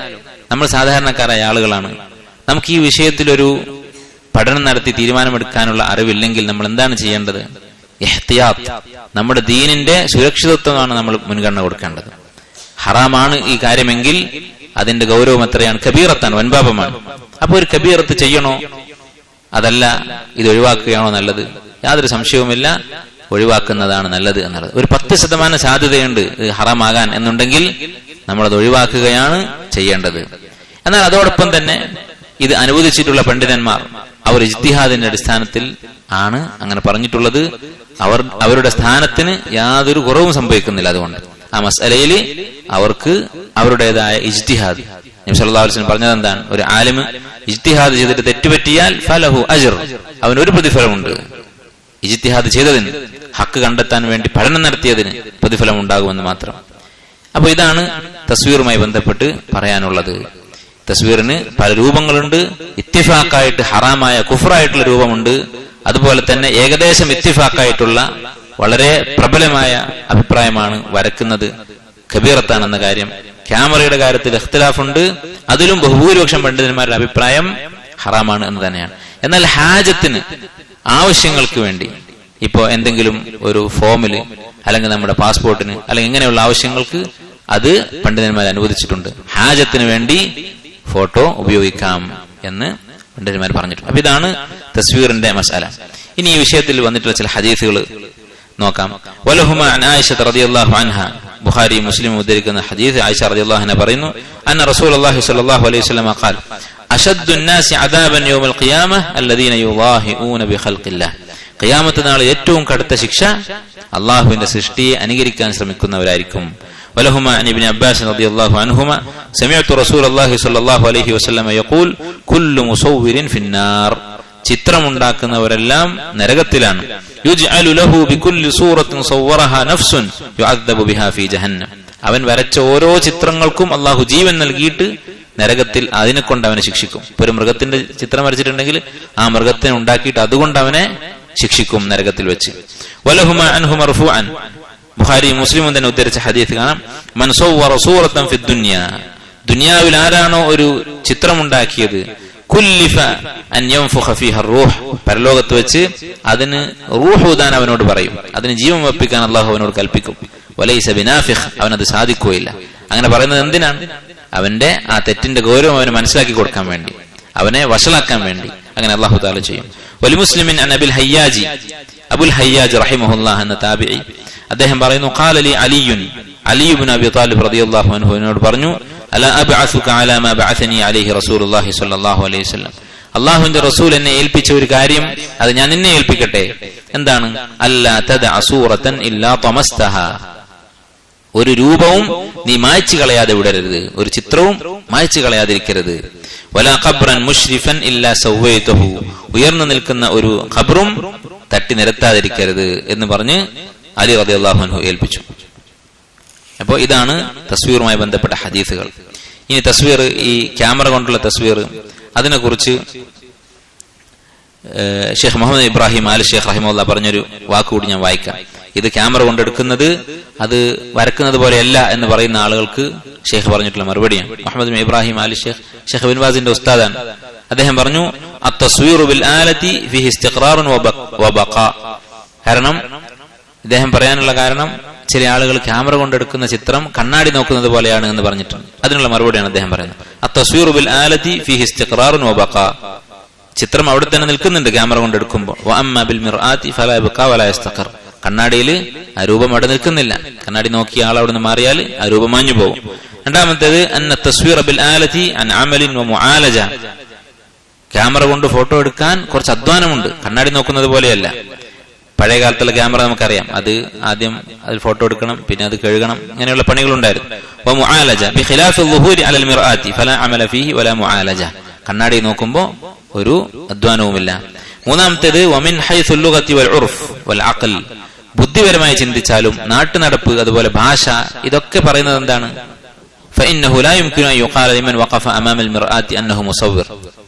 നമ്മൾ സാധാരണക്കാരായ ആളുകളാണ്. നമുക്ക് ഈ വിഷയത്തിലൊരു പഠനം നടത്തി തീരുമാനമെടുക്കാനുള്ള അറിവില്ലെങ്കിൽ നമ്മൾ എന്താണ് ചെയ്യേണ്ടത്? ഇഹ്തിയാത്ത്, നമ്മുടെ ദീനിന്റെ സുരക്ഷിതത്വമാണ് നമ്മൾ മുൻഗണന കൊടുക്കേണ്ടത്. ഹറാമാണ് ഈ കാര്യമെങ്കിൽ അതിന്റെ ഗൗരവം എത്രയാണ്? കബീറത്താണ്, വൻപാപമാണ്. അപ്പൊ ഒരു കബീറത്ത് ചെയ്യണോ അതല്ല ഇത് ഒഴിവാക്കുകയാണോ നല്ലത്? യാതൊരു സംശയവുമില്ല, ഒഴിവാക്കുന്നതാണ് നല്ലത് എന്നുള്ളത്. ഒരു 10% സാധ്യതയുണ്ട് ഇത് ഹറാമാകാൻ എന്നുണ്ടെങ്കിൽ നമ്മളത് ഒഴിവാക്കുകയാണ് ചെയ്യേണ്ടത്. എന്നാൽ അതോടൊപ്പം തന്നെ ഇത് അനുവദിച്ചിട്ടുള്ള പണ്ഡിതന്മാർ അവർ ഇജ്തിഹാദിന്റെ അടിസ്ഥാനത്തിൽ ആണ് അങ്ങനെ പറഞ്ഞിട്ടുള്ളത്. അവരുടെ സ്ഥാനത്തിന് യാതൊരു കുറവും സംഭവിക്കുന്നില്ല. അതുകൊണ്ട് ആ മസ്അലയിൽ അവർക്ക് അവരുടേതായ ഇജ്തിഹാദ്, നബി സല്ലല്ലാഹു അലൈഹി വസല്ലം പറഞ്ഞത് എന്താണ്? ഒരു ആലിമ് ഇജ്തിഹാദ് ചെയ്തിട്ട് തെറ്റുപറ്റിയാൽ ഫലഹു അജ്ർ, അവനൊരു പ്രതിഫലമുണ്ട്. ഇജ്തിഹാദ് ചെയ്തതിന്, ഹക്ക് കണ്ടെത്താൻ വേണ്ടി പഠനം നടത്തിയതിന് പ്രതിഫലം ഉണ്ടാകുമെന്ന് മാത്രം. അപ്പൊ ഇതാണ് തസ്വീറുമായി ബന്ധപ്പെട്ട് പറയാനുള്ളത്. തസ്വീറിന് പല രൂപങ്ങളുണ്ട്. ഇത്തിഫാക്കായിട്ട് ഹറാമായ കുഫ്റായിട്ടുള്ള രൂപമുണ്ട്. അതുപോലെ തന്നെ ഏകദേശം ഇത്തിഫാക്കായിട്ടുള്ള വളരെ പ്രബലമായ അഭിപ്രായമാണ് വരക്കുന്നത് കബീറത്താണെന്ന കാര്യം. ക്യാമറയുടെ കാര്യത്തിൽ ഇഖ്തിലാഫുണ്ട്. അതിലും ബഹുഭൂരിപക്ഷം പണ്ഡിതന്മാരുടെ അഭിപ്രായം ഹറാമാണ് എന്ന് തന്നെയാണ്. എന്നാൽ ഹാജത്തിന്, ആവശ്യങ്ങൾക്ക് വേണ്ടി, ഇപ്പോ എന്തെങ്കിലും ഒരു ഫോമില് അല്ലെങ്കിൽ നമ്മുടെ പാസ്പോർട്ടിന് അല്ലെങ്കിൽ ഇങ്ങനെയുള്ള ആവശ്യങ്ങൾക്ക് അത് പണ്ഡിതന്മാർ അനുവദിച്ചിട്ടുണ്ട്. ഹാജത്തിന് വേണ്ടി ഫോട്ടോ ഉപയോഗിക്കാം എന്ന് പണ്ഡിതന്മാർ പറഞ്ഞിട്ടുണ്ട്. അപ്പൊ ഇതാണ് തസ്വീറിന്റെ മസ്അല. ഇനി ഈ വിഷയത്തിൽ വന്നിട്ടുള്ള ചില ഹദീസുകൾ നോക്കാം. വലഹുമ അൻ ആയിഷ റളിയല്ലാഹു അൻഹ, ബുഖാരി മുസ്ലിം ഉദ്ധരിക്കുന്ന ഹദീസ്, ആയിഷ റളിയല്ലാഹു അൻഹ പറയുന്നു, അന്ന റസൂലുള്ളാഹി സ്വല്ലല്ലാഹു അലൈഹി വസല്ലം ഖാൽ അശദ്ദു الناس عذابا يوم القيامه الذين يضاهئون بخلق الله. ഖിയാമത്ത് നാൾ ഏറ്റവും കടുത്ത ശിക്ഷ അല്ലാഹുവിന്റെ സൃഷ്ടിയെ അനുകരിക്കാൻ ശ്രമിക്കുന്നവരായിരിക്കും. ولهما عن ابن عباس رضي الله عنهما سمعت رسول الله صلى الله عليه وسلم يقول كل مصور في النار. ചിത്രമുണ്ടാക്കുന്നവരെല്ലാം നരകത്തിലാണ്. യുജ്അലു ലഹു ബികുല്ലി സൂറത്തിൻ സവ്വറഹാ നഫ്സുൻ യുഅദ്ദബു ബിഹാ ഫീ ജഹന്നം. അവൻ വരച്ച ഓരോ ചിത്രങ്ങൾക്കും അല്ലാഹു ജീവൻ നൽകിയിട്ട് നരകത്തിൽ അതിനെ കൊണ്ട് അവനെ ശിക്ഷിക്കും. ഇപ്പൊ ഒരു മൃഗത്തിന്റെ ചിത്രം വരച്ചിട്ടുണ്ടെങ്കിൽ ആ മൃഗത്തിനെ ഉണ്ടാക്കിയിട്ട് അതുകൊണ്ട് അവനെ ശിക്ഷിക്കും നരകത്തിൽ വെച്ച്. വലഹുമാ അൻഹു മർഫൂഅൻ, ബുഖാരി മുസ്ലിമും തന്നെ ഉദ്ധരിച്ച ഹദീസ് കാണാം, മൻ സവ്വറ സൂറത്തൻ ഫി ദുനിയ, ദുനിയാവിൽ ആരാണോ ഒരു ചിത്രമുണ്ടാക്കിയത്, കുല്ലിഫ അൻ യൻഫുഖ ഫീഹ റൂഹ്, പരലോകത്ത് വെച്ച് അതിന് റൂഹ് ഊതാൻ അവനോട് പറയും, അതിന് ജീവൻ വെപ്പിക്കാൻ അല്ലാഹു അവനോട് കൽപ്പിക്കും. വലൈസ ബിനാഫിഖ്, അവനത് സാധിക്കുകയില്ല. അങ്ങനെ പറയുന്നത് എന്തിനാണ്? അവന്റെ ആ തെറ്റിന്റെ ഗൗരവം അവന് മനസ്സിലാക്കി കൊടുക്കാൻ വേണ്ടി, അവനെ വഷളാക്കാൻ വേണ്ടി അങ്ങനെ അല്ലാഹു തആല ചെയ്യും. വലിമുസ്ലിമിൻ അൻ അബിൽ ഹയ്യാജി, അബുൽ ഹയ്യാജ് റഹിമഹുല്ലാഹ് എന്ന താബിഈ, അദ്ദേഹം പറയുന്നു, ഖാല ലി അലിയുൻ, അലി ഇബ്നു അബി ത്വാലിബ് റളിയല്ലാഹു അൻഹു എന്നോട് പറഞ്ഞു, അലാ അബ്അസുക അലാ മാ ബഅസനി അലൈഹി റസൂലുള്ളാഹി സ്വല്ലല്ലാഹു അലൈഹി വസല്ലം, അല്ലാഹുവിന്റെ റസൂൽ എന്നെ ഏൽപ്പിച്ച ഒരു കാര്യം അത് ഞാൻ നിന്നെ ഏൽപ്പിക്കട്ടെ. എന്താണ്? അല്ലാ തദഅ സൂറതൻ ഇല്ലാ തമസ്തഹാ, ഒരു രൂപവും നീ മായ്ച്ചു കളയാതെ വിടരുത്, ഒരു ചിത്രവും മായ്ച്ചു കളയാതിരിക്കരുത്. വലാ ഖബ്റൻ മുശ്രിഫൻ ഇല്ലാ സവ്വൈതുഹു, ഉയർന്നു നിൽക്കുന്ന ഒരു ഖബ്റും തട്ടി നിരത്താതിരിക്കരുത് എന്ന് പറഞ്ഞ് അലി റളിയല്ലാഹു അൻഹു ഏൽപ്പിച്ചു. അപ്പോൾ ഇതാണ് തസ്വീറുമായി ബന്ധപ്പെട്ട ഹദീസുകൾ. ഇനി തസ്വീർ, ഈ ക്യാമറ കൊണ്ടുള്ള തസ്വീർ, അതിനെക്കുറിച്ച് ഷെയ്ഖ് മുഹമ്മദ് ഇബ്രാഹിം ആൽ ഷെയ്ഖ് റഹിമഹുല്ലാഹ് പറഞ്ഞൊരു വാക്കുകൂടി ഞാൻ വായിക്കാം. ഇത് ക്യാമറ കൊണ്ടെടുക്കുന്നത് അത് വരക്കുന്നത് പോലെയല്ല എന്ന് പറയുന്ന ആളുകൾക്ക് ഷെയ്ഖ് പറഞ്ഞിട്ടുള്ള മറുപടിയാണ്. Muhammad Ibrahim Al Sheikh bin ബാസിന്റെ ഉസ്താദാണ്. അദ്ദേഹം പറഞ്ഞു, അത്തസ്വീറു ബിൽ ആലതി ഫീഹി ഇസ്തിഖ്റാറുൻ വബഖാ. കാരണം ഇദ്ദേഹം പറയാനുള്ള കാരണം, ചില ആളുകൾ ക്യാമറ കൊണ്ടെടുക്കുന്ന ചിത്രം കണ്ണാടി നോക്കുന്നത് പോലെയാണ് എന്ന് പറഞ്ഞിട്ടുണ്ട്. അതിനുള്ള മറുപടിയാണ് അദ്ദേഹം പറയുന്നത്. അത്തസ്വീറു ബിൽ ആലതി ഫീഹി ഇസ്തിഖ്റാറുൻ വബഖാ. ചിത്രം അവിടെ തന്നെ നിൽക്കുന്നുണ്ട് ക്യാമറ കൊണ്ടെടുക്കുമ്പോൾ. വഅമ്മാ ബിൽ മിർആതി ഫലാ യബ്ഖാ വലാ യസ്തഖർ. കണ്ണാടിയിൽ ആ രൂപം അവിടെ നിൽക്കുന്നില്ല. കണ്ണാടി നോക്കിയ ആൾ അവിടെ നിന്ന് മാറിയാൽ ആ രൂപം മാഞ്ഞു പോകും. രണ്ടാമത്തേത് അന്ന തസ്വീറ ബിൽ ആലതി അൻ അമലിൻ വ മുആലജ. ക്യാമറ കൊണ്ട് ഫോട്ടോ എടുക്കാൻ കുറച്ച് അധ്വാനമുണ്ട്, കണ്ണാടി നോക്കുന്നത് പോലെയല്ല. പഴയ കാലത്തുള്ള ക്യാമറ നമുക്കറിയാം, അത് ആദ്യം അതിൽ ഫോട്ടോ എടുക്കണം, പിന്നെ അത് കഴുകണം, ഇങ്ങനെയുള്ള പണികളുണ്ടായിരുന്നു. വ മുആലജ ബിഖിലാഫി ളുഹൂരി അലൽ മിർആതി ഫലാ അമല ഫീഹി വലാ മുആലജ. കണ്ണാടി നോക്കുമ്പോൾ ഒരു അധ്വാനവുമില്ല. മൂന്നാമത്തേത് വമിൻ ഹൈസുൽ ലുഗതി വൽ ഉർഫ് വൽ അഖൽ. ബുദ്ധിപരമായി ചിന്തിച്ചാലും നാട്ടുനടപ്പ് അതുപോലെ ഭാഷ ഇതൊക്കെ പറയുന്നത് എന്താണ്? ഫഇന്നഹു ലാ യുംകിനു അൻ യുഖാല ലിമൻ വഖഫ അമാമൽ മിർആതി അന്നഹു മുസവ്വിർ.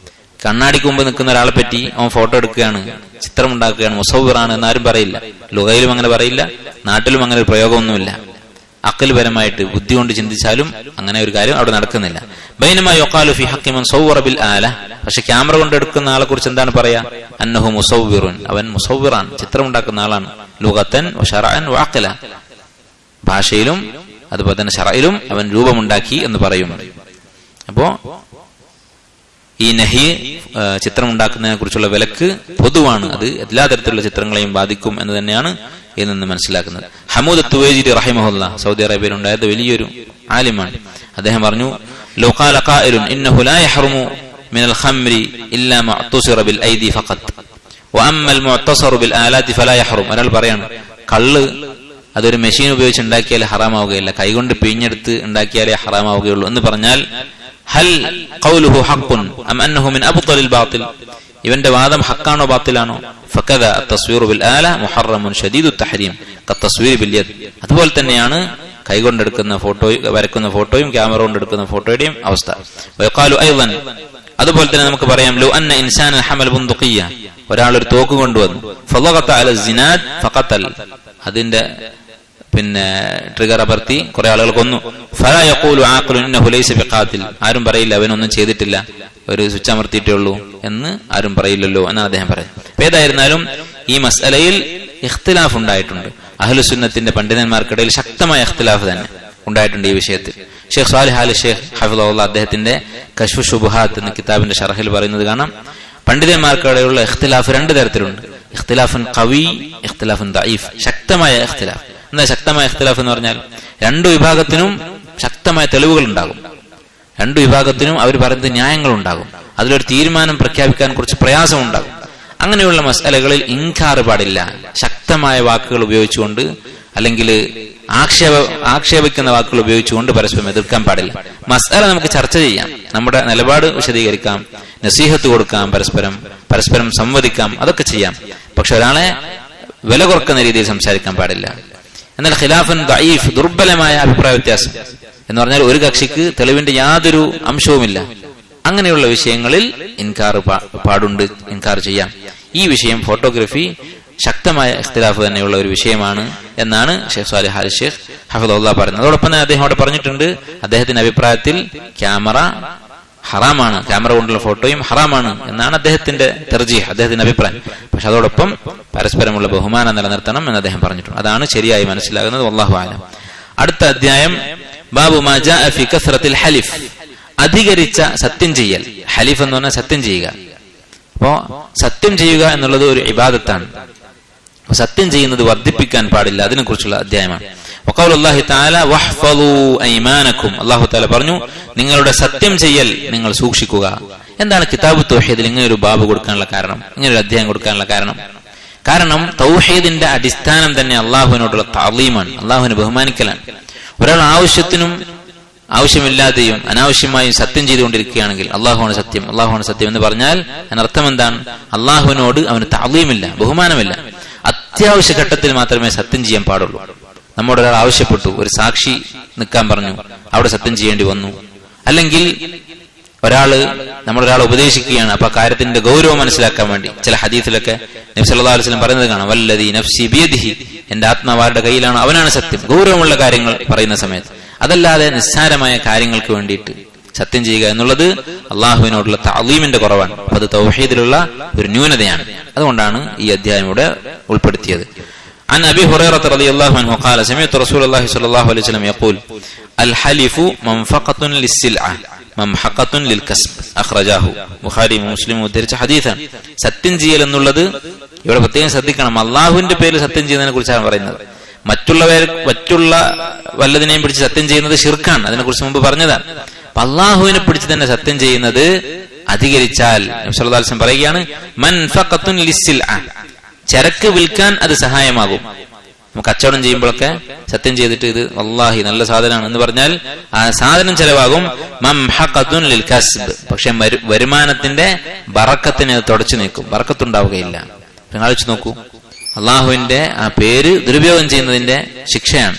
കണ്ണാടിക്ക് മുമ്പ് നിൽക്കുന്ന ഒരാളെ പറ്റി അവൻ ഫോട്ടോ എടുക്കുകയാണ്, ചിത്രം ഉണ്ടാക്കുകയാണ്, മുസവ്വിറാണ് എന്നാരും പറയില്ല. ലുഗയിലും അങ്ങനെ പറയില്ല, നാട്ടിലും അങ്ങനെ ഒരു പ്രയോഗമൊന്നുമില്ല. അഖൽ പരമായിട്ട് ബുദ്ധി കൊണ്ട് ചിന്തിച്ചാലും അങ്ങനെ ഒരു കാര്യം അവിടെ നടക്കുന്നില്ല. ബൈനമാ യുഖാലു ഫി ഹഖ്ഖി മൻ സവ്വറ ബിൽ ആല. പക്ഷെ ക്യാമറ കൊണ്ട് എടുക്കുന്ന ആളെ കുറിച്ച് എന്താണ് പറയാ? അന്നഹു മുസവ്വിറുൻ. അവൻ മുസവ്വിറാണ്, ചിത്രം ഉണ്ടാക്കുന്ന ആളാണ്. ലുഗതൻ വ ശറഅൻ വ അഖല. ഭാഷയിലും അതുപോലെ തന്നെ ശറഇലും അവൻ രൂപമുണ്ടാക്കി എന്ന് പറയും. അപ്പോ ഈ നഹി ചിത്രം ഉണ്ടാക്കുന്നതിനെ കുറിച്ചുള്ള വിലക്ക് പൊതുവാണ്. അത് എല്ലാ തരത്തിലുള്ള ചിത്രങ്ങളെയും ബാധിക്കും എന്ന് തന്നെയാണ് ഇതിൽ നിന്ന് മനസ്സിലാക്കുന്നത്. ഹമൂദ് തുവൈജിരി റഹിമഹുല്ലാ, സൗദി അറേബ്യയിൽ ഉണ്ടായത് വലിയൊരു ആലിമാണ്. അദ്ദേഹം പറഞ്ഞു, ലൗ ഖാല ഖായിലുൻ ഇന്നഹു ലാ യഹ്റുമു മിനൽ ഖംരി ഇല്ലാ മാ തുസിറ ബിൽ ഐദി ഫഖത്ത് വഅമ്മൽ മുഅ്തസറു ബിൽ ആലാതി ഫലാ യഹ്റും. ഒരാൾ പറയാണ്, കള്ള് അതൊരു മെഷീൻ ഉപയോഗിച്ച് ഉണ്ടാക്കിയാലേ ഹറാമാവുകയില്ല, കൈകൊണ്ട് പിഴിഞ്ഞെടുത്ത് ഉണ്ടാക്കിയാലേ ഹറാമാവുകയുള്ളൂ എന്ന് പറഞ്ഞാൽ ഹൽ ഖൗലുഹു ഹഖ്ഖുൻ അം അന്നഹു മിൻ അബ്തലിൽ ബാത്തിൽ. ഇവന്റെ വാദം ഹക്കാണോ ബാത്തിലാണോ? ഫകദ അത്തസ്വീറു ബിൽ ആല മുഹറമുൻ ശദീദു തഹരീം കത്തസ്വീർ ബിൽ യദ്. അതുപോലെ തന്നെയാണ് കൈകൊണ്ടെടുക്കുന്ന ഫോട്ടോയും വരക്കുന്ന ഫോട്ടോയും ക്യാമറ കൊണ്ടെടുക്കുന്ന ഫോട്ടോയുടെയും അവസ്ഥ. വയഖാലു അയ്ളൻ, അതുപോലെ തന്നെ നമുക്ക് പറയാം, ലൗ അന്ന ഇൻസാനൻ ഹമൽ ബുന്ദുഖിയ. ഒരാൾ ഒരു തോക്ക് കൊണ്ടുവന്നു, ഫളഗത അല സിനാദ് ഫഖതൽ. അതിന്റെ പിന്നെ ട്രിഗർ അമർത്തി കുറെ ആളുകൾ കൊന്നു. ഫലാ യഖൂലു ആഖിലു ഇന്നഹു ലൈസ ബിഖാതിൽ. ആരും പറയില്ല അവനൊന്നും ചെയ്തിട്ടില്ല, ഒരു സ്വിച്ച് അമർത്തിയിട്ടേ ഉള്ളൂ എന്ന് ആരും പറയില്ലല്ലോ എന്നാണ് അദ്ദേഹം പറയുന്നത്. ഏതായിരുന്നാലും ഈ മസ്അലയിൽ ഇഖ്തിലാഫ് ഉണ്ടായിട്ടുണ്ട്. അഹ്ലുസുന്നത്തിന്റെ പണ്ഡിതന്മാർക്കിടയിൽ ശക്തമായ ഇഖ്തിലാഫ് തന്നെ ഉണ്ടായിട്ടുണ്ട് ഈ വിഷയത്തിൽ. ഷെയ്ഖ് സാലിഹ് അൽ ഷെയ്ഖ് ഹഫിളഹുല്ലാഹ് അദ്ദേഹത്തിന്റെ കശ്ഫു ശുബഹാത്ത് എന്ന കിതാബിന്റെ ഷറഹിൽ പറയുന്നത് കാണാം, പണ്ഡിതന്മാർക്കിടയിലുള്ള ഇഖ്തിലാഫ് രണ്ട് തരത്തിലുണ്ട്. ഇഖ്തിലാഫുൻ ഖവി, ഇഖ്തിലാഫുൻ ദഈഫ്. ശക്തമായ ഇഖ്തിലാഫ്. എന്താ ശക്തമായ ഇഖ്തിലാഫ് എന്ന് പറഞ്ഞാൽ? രണ്ടു വിഭാഗത്തിനും ശക്തമായ തെളിവുകൾ ഉണ്ടാകും, രണ്ടു വിഭാഗത്തിനും അവർ പറയുന്നത് ന്യായങ്ങൾ ഉണ്ടാകും, അതിലൊരു തീരുമാനം പ്രഖ്യാപിക്കാൻ കുറച്ച് പ്രയാസം ഉണ്ടാകും. അങ്ങനെയുള്ള മസ്അലകളിൽ ഇൻകാർ പാടില്ല. ശക്തമായ വാക്കുകൾ ഉപയോഗിച്ചുകൊണ്ട് അല്ലെങ്കിൽ ആക്ഷേപിക്കുന്ന വാക്കുകൾ ഉപയോഗിച്ചുകൊണ്ട് പരസ്പരം എതിർക്കാൻ പാടില്ല. മസ്അല നമുക്ക് ചർച്ച ചെയ്യാം, നമ്മുടെ നിലപാട് വിശദീകരിക്കാം, നസീഹത്ത് കൊടുക്കാം, പരസ്പരം സംവദിക്കാം, അതൊക്കെ ചെയ്യാം. പക്ഷെ ഒരാളെ വില കുറക്കുന്ന രീതിയിൽ സംസാരിക്കാൻ പാടില്ല. എന്നാൽ ഖിലാഫൻ ദഈഫ്, ദുർബലമായ അഭിപ്രായ വ്യത്യാസം എന്ന് പറഞ്ഞാൽ ഒരു കക്ഷിക്ക് തെളിവിന്റെ യാതൊരു അംശവുമില്ല, അങ്ങനെയുള്ള വിഷയങ്ങളിൽ ഇൻകാർ പാടുണ്ട്, ഇൻകാർ ചെയ്യാം. ഈ വിഷയം ഫോട്ടോഗ്രാഫി ശക്തമായ ഇഖ്തിലാഫ് തന്നെയുള്ള ഒരു വിഷയമാണ് എന്നാണ് ഷെയ്ഖ് സാലിഹ് അൽ ഷെയ്ഖ് ഹഫിളഹുല്ലാഹ് പറയുന്നത്. അതോടൊപ്പം തന്നെ അദ്ദേഹം അവിടെ പറഞ്ഞിട്ടുണ്ട്, അദ്ദേഹത്തിന്റെ അഭിപ്രായത്തിൽ ക്യാമറ ഹറാമാണ്, ക്യാമറ കൊണ്ടുള്ള ഫോട്ടോയും ഹറാമാണ് എന്നാണ് അദ്ദേഹത്തിന്റെ തർജീഹ്, അദ്ദേഹത്തിന്റെ അഭിപ്രായം. പക്ഷെ അതോടൊപ്പം പരസ്പരമുള്ള ബഹുമാനം നിലനിർത്തണം എന്ന് അദ്ദേഹം പറഞ്ഞിട്ടുണ്ട്. അതാണ് ശരിയായി മനസ്സിലാകുന്നത്. വല്ലാഹു അലം. അടുത്ത അധ്യായം ബാബു മാ ജാഅ ഫി കസ്റത്തിൽ ഹലിഫ്. അധികരിച്ച സത്യം ചെയ്യൽ. ഹലിഫ് എന്ന് പറഞ്ഞാൽ സത്യം ചെയ്യുക. അപ്പോ സത്യം ചെയ്യുക എന്നുള്ളത് ഒരു ഇബാദത്താണ്. സത്യം ചെയ്യുന്നത് വർദ്ധിപ്പിക്കാൻ പാടില്ല, അതിനെ കുറിച്ചുള്ള അധ്യായമാണ്. വഖൗലുല്ലാഹി തആല വഹ്ഫളൂ അയ്മാനക്കും. അല്ലാഹു തആല പറഞ്ഞു, നിങ്ങളുടെ സത്യം ചെയ്യൽ നിങ്ങൾ സൂക്ഷിക്കുക. എന്താണ് കിതാബ് തൗഹീദിൽ ഇങ്ങനെ ഒരു ബാബ് കൊടുക്കാനുള്ള കാരണം, ഇങ്ങനെ ഒരു അധ്യായം കൊടുക്കാനുള്ള കാരണം? കാരണം തൗഹീദിന്റെ അടിസ്ഥാനം തന്നെ അള്ളാഹുവിനോടുള്ള തഅളീമാണ്, അള്ളാഹുവിനെ ബഹുമാനിക്കലാണ്. ഒരാൾ ആവശ്യത്തിനും ആവശ്യമില്ലാതെയും അനാവശ്യമായും സത്യം ചെയ്തുകൊണ്ടിരിക്കുകയാണെങ്കിൽ അള്ളാഹുവാണ് സത്യം, അള്ളാഹുവാണ് സത്യം എന്ന് പറഞ്ഞാൽ അതിനർത്ഥം എന്താണ്? അള്ളാഹുവിനോട് അവന് തഅളീമില്ല, ബഹുമാനമില്ല. അത്യാവശ്യ ഘട്ടത്തിൽ മാത്രമേ സത്യം ചെയ്യാൻ പാടുള്ളൂ. നമ്മോട് ഒരാൾ ആവശ്യപ്പെട്ടു, ഒരു സാക്ഷി നിൽക്കാൻ പറഞ്ഞു, അവിടെ സത്യം ചെയ്യേണ്ടി വന്നു. അല്ലെങ്കിൽ നമ്മളൊരാളെ ഉപദേശിക്കുകയാണ്, അപ്പൊ ആ കാര്യത്തിന്റെ ഗൗരവം മനസ്സിലാക്കാൻ വേണ്ടി ചില ഹദീസിലൊക്കെ നബി സല്ലല്ലാഹു അലൈഹി വസല്ലം പറയുന്നത് കാണാം, വല്ലദീ നഫ്സി ബിയദിഹി, എന്റെ ആത്മാവാരുടെ കയ്യിലാണ്, അവനാണ് സത്യം. ഗൗരവമുള്ള കാര്യങ്ങൾ പറയുന്ന സമയത്ത്, അതല്ലാതെ നിസ്സാരമായ കാര്യങ്ങൾക്ക് വേണ്ടിയിട്ട് സത്യം ചെയ്യുക എന്നുള്ളത് അള്ളാഹുവിനോടുള്ള തഅളീമിന്റെ കുറവാണ്. അപ്പൊ അത് തൗഹീദിലുള്ള ഒരു ന്യൂനതയാണ്. അതുകൊണ്ടാണ് ഈ അധ്യായം ഇവിടെ ഉൾപ്പെടുത്തിയത്. عن أبي هريرة رضي الله عنه قال سمعت رسول الله صلى الله عليه وسلم يقول الحلف منفقة للسلعة ممحقة للكسب أخرجاه ബുഖാരി മുസ്ലിം ഉദ്ധരിച്ച ഹദീസാണ്. സത്യം ചെയ്യൽ എന്നുള്ളത് ഇവിടെ പ്രത്യേകം ശ്രദ്ധിക്കണം. അള്ളാഹുവിന്റെ പേരിൽ സത്യം ചെയ്യുന്നതിനെ കുറിച്ചാണ് പറയുന്നത്. മറ്റുള്ള വല്ലതിനെയും പിടിച്ച് സത്യം ചെയ്യുന്നത് ശിർക്കാണ്. അതിനെ കുറിച്ച് മുമ്പ് പറഞ്ഞതാണ്. അള്ളാഹുവിനെ പിടിച്ച് തന്നെ സത്യം ചെയ്യുന്നത് അധികരിച്ചാൽ നബി സല്ലല്ലാഹു അലൈഹി വസല്ലം പറയുകയാണ് മൻഫഖത്തുൻ ലിസ്സിൽഅ, ചരക്ക് വിൽക്കാൻ അത് സഹായമാകും. നമുക്ക് കച്ചവടം ചെയ്യുമ്പോഴൊക്കെ സത്യം ചെയ്തിട്ട് ഇത് വല്ലാഹി നല്ല സാധനമാണ് എന്ന് പറഞ്ഞാൽ ആ സാധനം ചെലവാകും. മംഹഖത്തുൻ ലിൽ കസ്ബ്, പക്ഷെ വരുമാനത്തിന്റെ ബറക്കത്തിനെ അത് തുടച്ചു നീക്കും, ബറക്കത്തുണ്ടാവുകയില്ല. നിങ്ങൾ ആലോചിച്ച് നോക്കൂ, അള്ളാഹുവിന്റെ ആ പേര് ദുരുപയോഗം ചെയ്യുന്നതിന്റെ ശിക്ഷയാണ്.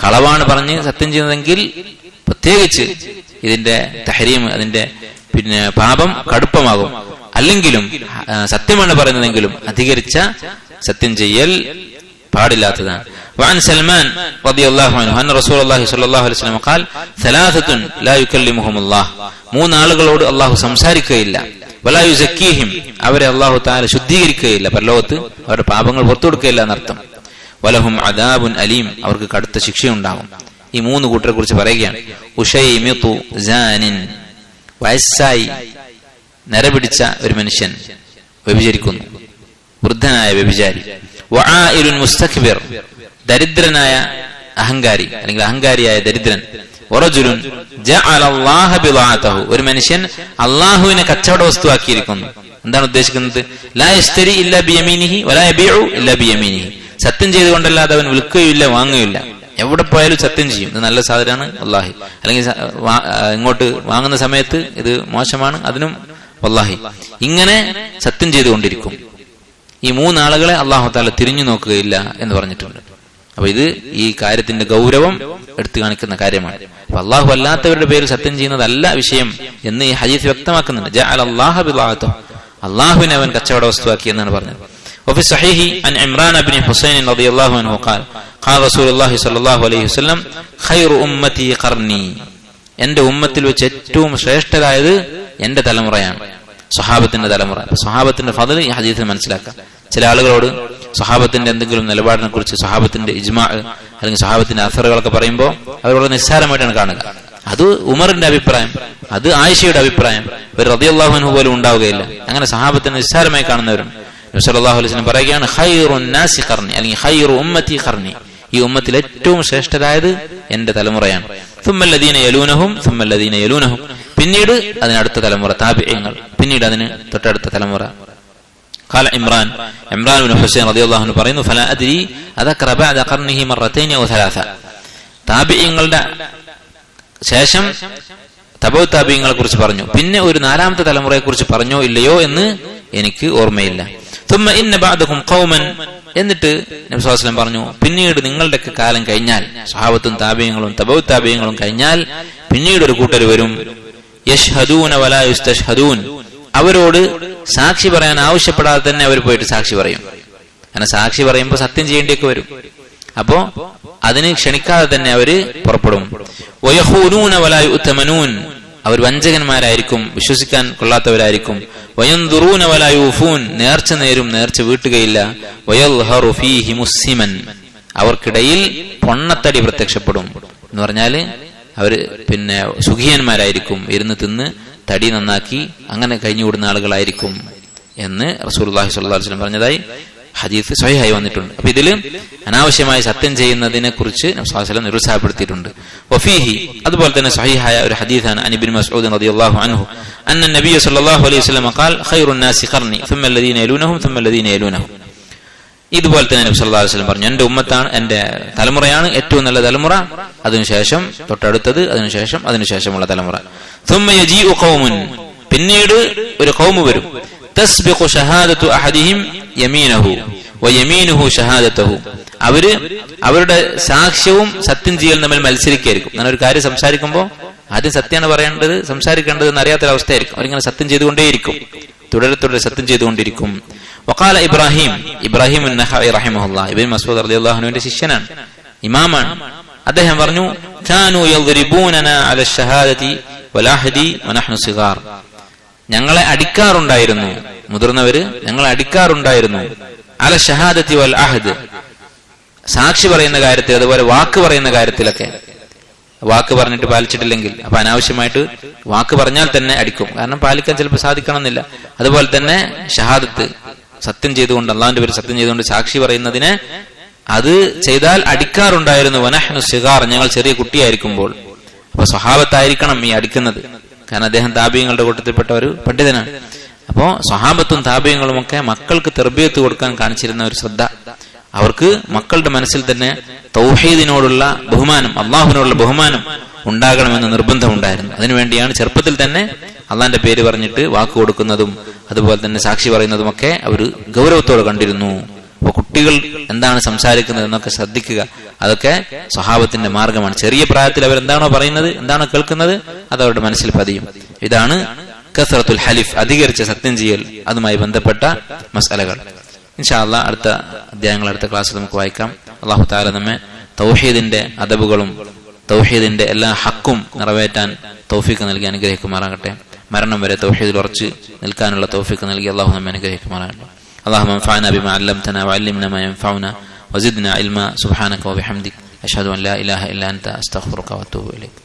കളവാണ് പറഞ്ഞ് സത്യം ചെയ്യുന്നതെങ്കിൽ പ്രത്യേകിച്ച് ഇതിന്റെ തഹരീം, അതിന്റെ പാപം കടുപ്പമാകും. അല്ലെങ്കിലും സത്യമാണ് പറയുന്നതെങ്കിലും അധികരിച്ച സത്യം ചെയ്യൽ പാടില്ലാത്തതാണ്. وعن سلمان رضي الله عنه أن رسول الله صلى الله عليه وسلم قال ثلاثة لا يكلمهم الله, മൂന്ന് ആളുകളോട് അള്ളാഹു സംസാരിക്കുകയില്ല. വലാ യുസക്കീഹിം, അവരെ അള്ളാഹു തആല ശുദ്ധീകരിക്കുകയില്ല, പരലോകത്ത് അവരുടെ പാപങ്ങൾ പുറത്തു കൊടുക്കുകയില്ല എന്നർത്ഥം. വലഹും അദാബുൻ അലീം, അവർക്ക് കടുത്ത ശിക്ഷയുണ്ടാകും. ഈ മൂന്ന് കൂട്ടരെ കുറിച്ച് പറയുകയാണ്. ഉശൈമിതു സാനിൻ, വയസ്സായി നരപിടിച്ച ഒരു മനുഷ്യൻ വ്യഭിചരിക്കുന്നു, വൃദ്ധനായ വ്യഭിചാരി. വആഇലുൻ മുസ്തക്ബിർ, ദരിദ്രനായ അഹങ്കാരി അല്ലെങ്കിൽ അഹങ്കാരിയായ ദരിദ്രൻ. വറജുലുൻ ജഅല അല്ലാഹ ബിദാഅതഹു, ഒരു മനുഷ്യൻ അല്ലാഹുവിനെ കച്ചവട വസ്തുവാക്കിയിരിക്കുന്നു. എന്താണ് ഉദ്ദേശിക്കുന്നത്? ലാ യസ്തരി ഇല്ലാ ബിയമീനിഹി വലാ യബീഉ ഇല്ലാ ബിയമീനിഹി, സത്യം ചെയ്തുകൊണ്ടല്ലാതെ അവൻ വിൽക്കുകയില്ല വാങ്ങുകയില്ല. എവിടെ പോയാലും സത്യം ചെയ്യും, ഇത് നല്ല സാധനമാണ് വല്ലാഹി, അല്ലെങ്കിൽ ഇങ്ങോട്ട് വാങ്ങുന്ന സമയത്ത് ഇത് മോശമാണ്, അതിനും വല്ലാഹി. ഇങ്ങനെ സത്യം ചെയ്തുകൊണ്ടിരിക്കും. ഈ മൂന്നാളുകളെ അല്ലാഹു തആല തിരിഞ്ഞു നോക്കുകയില്ല എന്ന് പറഞ്ഞിട്ടുണ്ട്. അപ്പൊ ഇത് ഈ കാര്യത്തിന്റെ ഗൗരവം എടുത്തു കാണിക്കുന്ന കാര്യമാണ്. അപ്പൊ അള്ളാഹു അല്ലാത്തവരുടെ പേരിൽ സത്യം ചെയ്യുന്നതല്ല വിഷയം എന്ന് ഈ ഹദീസ് വ്യക്തമാക്കുന്നുണ്ട്. ജഅല അല്ലാഹ ബിദാഅതഹു, അള്ളാഹുവിനെ അവൻ കച്ചവട വസ്തുവാക്കി എന്നാണ് പറഞ്ഞത്. وفي الصحيح عن عمران بن حسين رضي الله عنه قال قال رسول الله صلى الله عليه وسلم خير أمتي قرني, എന്റെ ഉമ്മത്തിൽ വെച്ച് ഏറ്റവും ശ്രേഷ്ഠരായത് എന്റെ തലമുറയാണ്, സ്വഹാബത്തിന്റെ തലമുറ. സ്വഹാബത്തിന്റെ ഫضൽ ഈ ഹദീസിൽ മനസ്സിലാക്കാം. ചില ആളുകളോട് സ്വഹാബത്തിന്റെ എന്തെങ്കിലും നിലപാടിനെ കുറിച്ച്, സ്വഹാബത്തിന്റെ ഇജ്മാ അല്ലെങ്കിൽ സ്വഹാബത്തിന്റെ അസറുകളൊക്കെ പറയുമ്പോൾ അവരോട് നിസ്സാരമായിട്ടാണ് കാണുക. അത് ഉമറിന്റെ അഭിപ്രായം, അത് ആയിഷയുടെ അഭിപ്രായം, ഒരു റളിയല്ലാഹു അൻഹു പോലും ഉണ്ടാവുകയില്ല. അങ്ങനെ സ്വഹാബത്തിനെ നിസ്സാരമായി കാണുന്നവരും നബി സല്ലല്ലാഹു അലൈഹി വസല്ലം പറയുകയാണ് ഖൈറുൻ നാസി ഖർനി, അല്ലെങ്കിൽ ഖൈറു ഉമ്മത്തി ഖർനി, ഈ ഉമ്മത്തിൽ ഏറ്റവും ശ്രേഷ്ഠരായത് എന്റെ തലമുറയാണ്. സുമ്മല്ലദീന യലൂനഹും സുമ്മല്ലദീന യലൂനഹും, പിന്നീട് അതിനടുത്ത തലമുറ താബിഈങ്ങൾ, പിന്നീട് അതിന് തൊട്ടടുത്ത തലമുറ. قال عمران بن حسين رضي الله عنه പറയുന്നു فلا أدري أذكر بعد قرنه مرتين أو ثلاثة, താബിഈങ്ങളുടെ ശേഷം തബഉ താബിഈങ്ങളെ കുറിച്ച് പറഞ്ഞു, പിന്നെ ഒരു നാലാമത്തെ തലമുറയെ കുറിച്ച് പറഞ്ഞോ ഇല്ലയോ എന്ന് എനിക്ക് ഓർമ്മയില്ല. ثم إن بعدكم قوما, എന്നിട്ട് നബി സ്വല്ലല്ലാഹു അലൈഹി വസല്ലം പറഞ്ഞു, പിന്നീട് നിങ്ങളുടെയൊക്കെ കാലം കഴിഞ്ഞാൽ, സ്വഹാബത്തും താബിഈങ്ങളും തബഉ താബിഈങ്ങളും കഴിഞ്ഞാൽ പിന്നീട് ഒരു കൂട്ടർ വരും. യശ്ഹദൂന വലാ യുസ്തശ്ഹദൂൻ, അവരോട് സാക്ഷി പറയാൻ ആവശ്യപ്പെടാതെ തന്നെ അവർ പോയിട്ട് സാക്ഷി പറയും. അങ്ങനെ സാക്ഷി പറയുമ്പോൾ സത്യം ചെയ്യേണ്ടിയൊക്കെ വരും. അപ്പോ അതിന് ക്ഷണിക്കാതെ തന്നെ അവര് പുറപ്പെടും. വയഖൂനൂന വലാ യുഅ്തമനൂൻ, അവർ വഞ്ചകന്മാരായിരിക്കും, വിശ്വസിക്കാൻ കൊള്ളാത്തവരായിരിക്കും. വയൻദുറൂന വലാ യൂഫൂൻ, നേർച്ച നേരും, നേർച്ച വീട്ടുകയില്ല. വയൽഹറു ഫീഹി മുസ്സിമൻ, അവർക്കിടയിൽ പൊണ്ണത്തടി പ്രത്യക്ഷപ്പെടും എന്ന് പറഞ്ഞാല് അവര് സുഖിയന്മാരായിരിക്കും, ഇരുന്ന് തിന്ന് തടി നന്നാക്കി അങ്ങനെ കഴിഞ്ഞുകൂടുന്ന ആളുകളായിരിക്കും എന്ന് റസൂലുള്ളാഹി സ്വല്ലല്ലാഹു അലൈഹി വസല്ലം പറഞ്ഞതായി ഹദീസ് സ്വഹീഹായി വന്നിട്ടുണ്ട്. അപ്പൊ ഇതില് അനാവശ്യമായി സത്യം ചെയ്യുന്നതിനെ കുറിച്ച് നബി സ്വല്ലല്ലാഹു അലൈഹി വസല്ലം നിരുത്സാഹപ്പെടുത്തിയിട്ടുണ്ട്. വഫീഹി, അതുപോലെ തന്നെ സ്വഹീഹായ ഒരു ഹദീസാണ് അൻ ഇബ്നു മസ്ഊദ് റളിയല്ലാഹു അൻഹു അന്ന നബിയ സ്വല്ലല്ലാഹു അലൈഹി വസല്ലം ഖാൽ ഖൈറുൻ നാസി ഖർനി ثم الذين يلونهم ثم الذين يلونهم. ഇതുപോലെ തന്നെ നബി സല്ലല്ലാഹു അലൈഹി വസല്ലം പറഞ്ഞു, എന്റെ ഉമ്മത്താണ്, എന്റെ തലമുറയാണ് ഏറ്റവും നല്ല തലമുറ, അതിനുശേഷം തൊട്ടടുത്തത്, അതിനുശേഷമുള്ള തലമുറ. ثم يجيء قوم, പിന്നീട് ഒരു ഖൗം വരും. തസ്ബിഖു ഷഹാദത്തു അഹദിഹിം യമീനഹു വയമീനുഹു ഷഹാദത്തുഹു, അവരുടെ സാക്ഷ്യവും സത്യം ചെയ്യൽ തമ്മിൽ മത്സരിക്കായിരിക്കും. അങ്ങനെ ഒരു കാര്യം സംസാരിക്കുമ്പോൾ ആദ്യം സത്യമാണ് പറയേണ്ടത്, സംസാരിക്കേണ്ടത് എന്ന് അറിയാത്തൊരവസ്ഥയായിരിക്കും. അവരിങ്ങനെ സത്യം ചെയ്തുകൊണ്ടേയിരിക്കും, തുടരെ സത്യം ചെയ്തുകൊണ്ടിരിക്കും. വഖാല ഇബ്രാഹിം അൻ-നഖഈ റഹിമഹുല്ലാഹ്, ഇബ്നു മസ്ഊദ് റളിയല്ലാഹു അൻഹുവിന്റെ ശിഷ്യനാണ്, ഇമാമാണ്. അദ്ദേഹം പറഞ്ഞു, കാനൂ യദ്രിബൂനനാ അല അശ്ശഹാദതി വൽഅഹദി വനഹ്നു സിഗാർ, ഞങ്ങളെ അടിക്കാറുണ്ടായിരുന്നു, മുതിർന്നവര് ഞങ്ങളെ അടിക്കാറുണ്ടായിരുന്നു. അല ഷഹാദത്തി വൽ അഹദ്, സാക്ഷി പറയുന്ന കാര്യത്തിൽ, അതുപോലെ വാക്ക് പറയുന്ന കാര്യത്തിലൊക്കെ വാക്ക് പറഞ്ഞിട്ട് പാലിച്ചിട്ടില്ലെങ്കിൽ അപ്പൊ അനാവശ്യമായിട്ട് വാക്ക് പറഞ്ഞാൽ തന്നെ അടിക്കും. കാരണം പാലിക്കാൻ ചിലപ്പോൾ സാധിക്കണമെന്നില്ല. അതുപോലെ തന്നെ ഷഹാദത്ത്, സത്യം ചെയ്തുകൊണ്ട്, അള്ളാഹുവിന്റെ പേര് സത്യം ചെയ്തുകൊണ്ട് സാക്ഷി പറയുന്നതിനെ അത് ചെയ്താൽ അടിക്കാറുണ്ടായിരുന്നു. വനഹ്നു സിഗാർ, ഞങ്ങൾ ചെറിയ കുട്ടിയായിരിക്കുമ്പോൾ. അപ്പൊ സ്വഹാബത്തായിരിക്കണം ഈ അടിക്കുന്നത്. കാരണം അദ്ദേഹം താബീങ്ങളുടെ കൂട്ടത്തിൽപ്പെട്ട ഒരു പണ്ഡിതനാണ്. അപ്പോ സ്വഹാബത്തും താബീങ്ങളും ഒക്കെ മക്കൾക്ക് തർബിയത്ത് കൊടുക്കാൻ കാണിച്ചിരുന്ന ഒരു ശ്രദ്ധ, അവർക്ക് മക്കളുടെ മനസ്സിൽ തന്നെ തൗഹീദിനോടുള്ള ബഹുമാനം, അള്ളാഹുവിനോടുള്ള ബഹുമാനം ഉണ്ടാകണമെന്ന് നിർബന്ധമുണ്ടായിരുന്നു. അതിനുവേണ്ടിയാണ് ചെറുപ്പത്തിൽ തന്നെ അള്ളാന്റെ പേര് പറഞ്ഞിട്ട് വാക്ക് കൊടുക്കുന്നതും അതുപോലെ തന്നെ സാക്ഷി പറയുന്നതും ഒക്കെ അവർ ഗൗരവത്തോടെ കണ്ടിരുന്നു. അപ്പൊ കുട്ടികൾ എന്താണ് സംസാരിക്കുന്നത് എന്നൊക്കെ ശ്രദ്ധിക്കുക. അതൊക്കെ സ്വഹാബത്തിന്റെ മാർഗമാണ്. ചെറിയ പ്രായത്തിൽ അവരെന്താണോ പറയുന്നത്, എന്താണോ കേൾക്കുന്നത്, അത് അവരുടെ മനസ്സിൽ പതിയും. ഇതാണ് കസ്റത്തുൽ ഹലിഫ്, അധികരിച്ച സത്യം ചെയ്യൽ, അതുമായി ബന്ധപ്പെട്ട മസ്അലകൾ. ഇൻഷാ അല്ലാഹ് അടുത്ത അധ്യായങ്ങൾ അടുത്ത ക്ലാസ്സിൽ നമുക്ക് വായിക്കാം. അല്ലാഹു തആല നമ്മെ തൗഹീദിന്റെ അദബുകളും തൗഹീദിന്റെ എല്ലാ ഹക്കും നിറവേറ്റാൻ തൗഫീഖ് നൽകി അനുഗ്രഹിക്കുമാറാകട്ടെ. മരണം വരെ തൗഹീദിൽ ഉറച്ച് നിൽക്കാനുള്ള തൗഫീഖ് നൽകി അല്ലാഹു നമ്മെ അനുഗ്രഹിക്കുമാറാകട്ടെ. اللهم انفعنا بما علمتنا وعلمنا ما ينفعنا وزدنا علما سبحانك وبحمدك أشهد أن لا إله إلا أنت أستغفرك وأتوب إليك.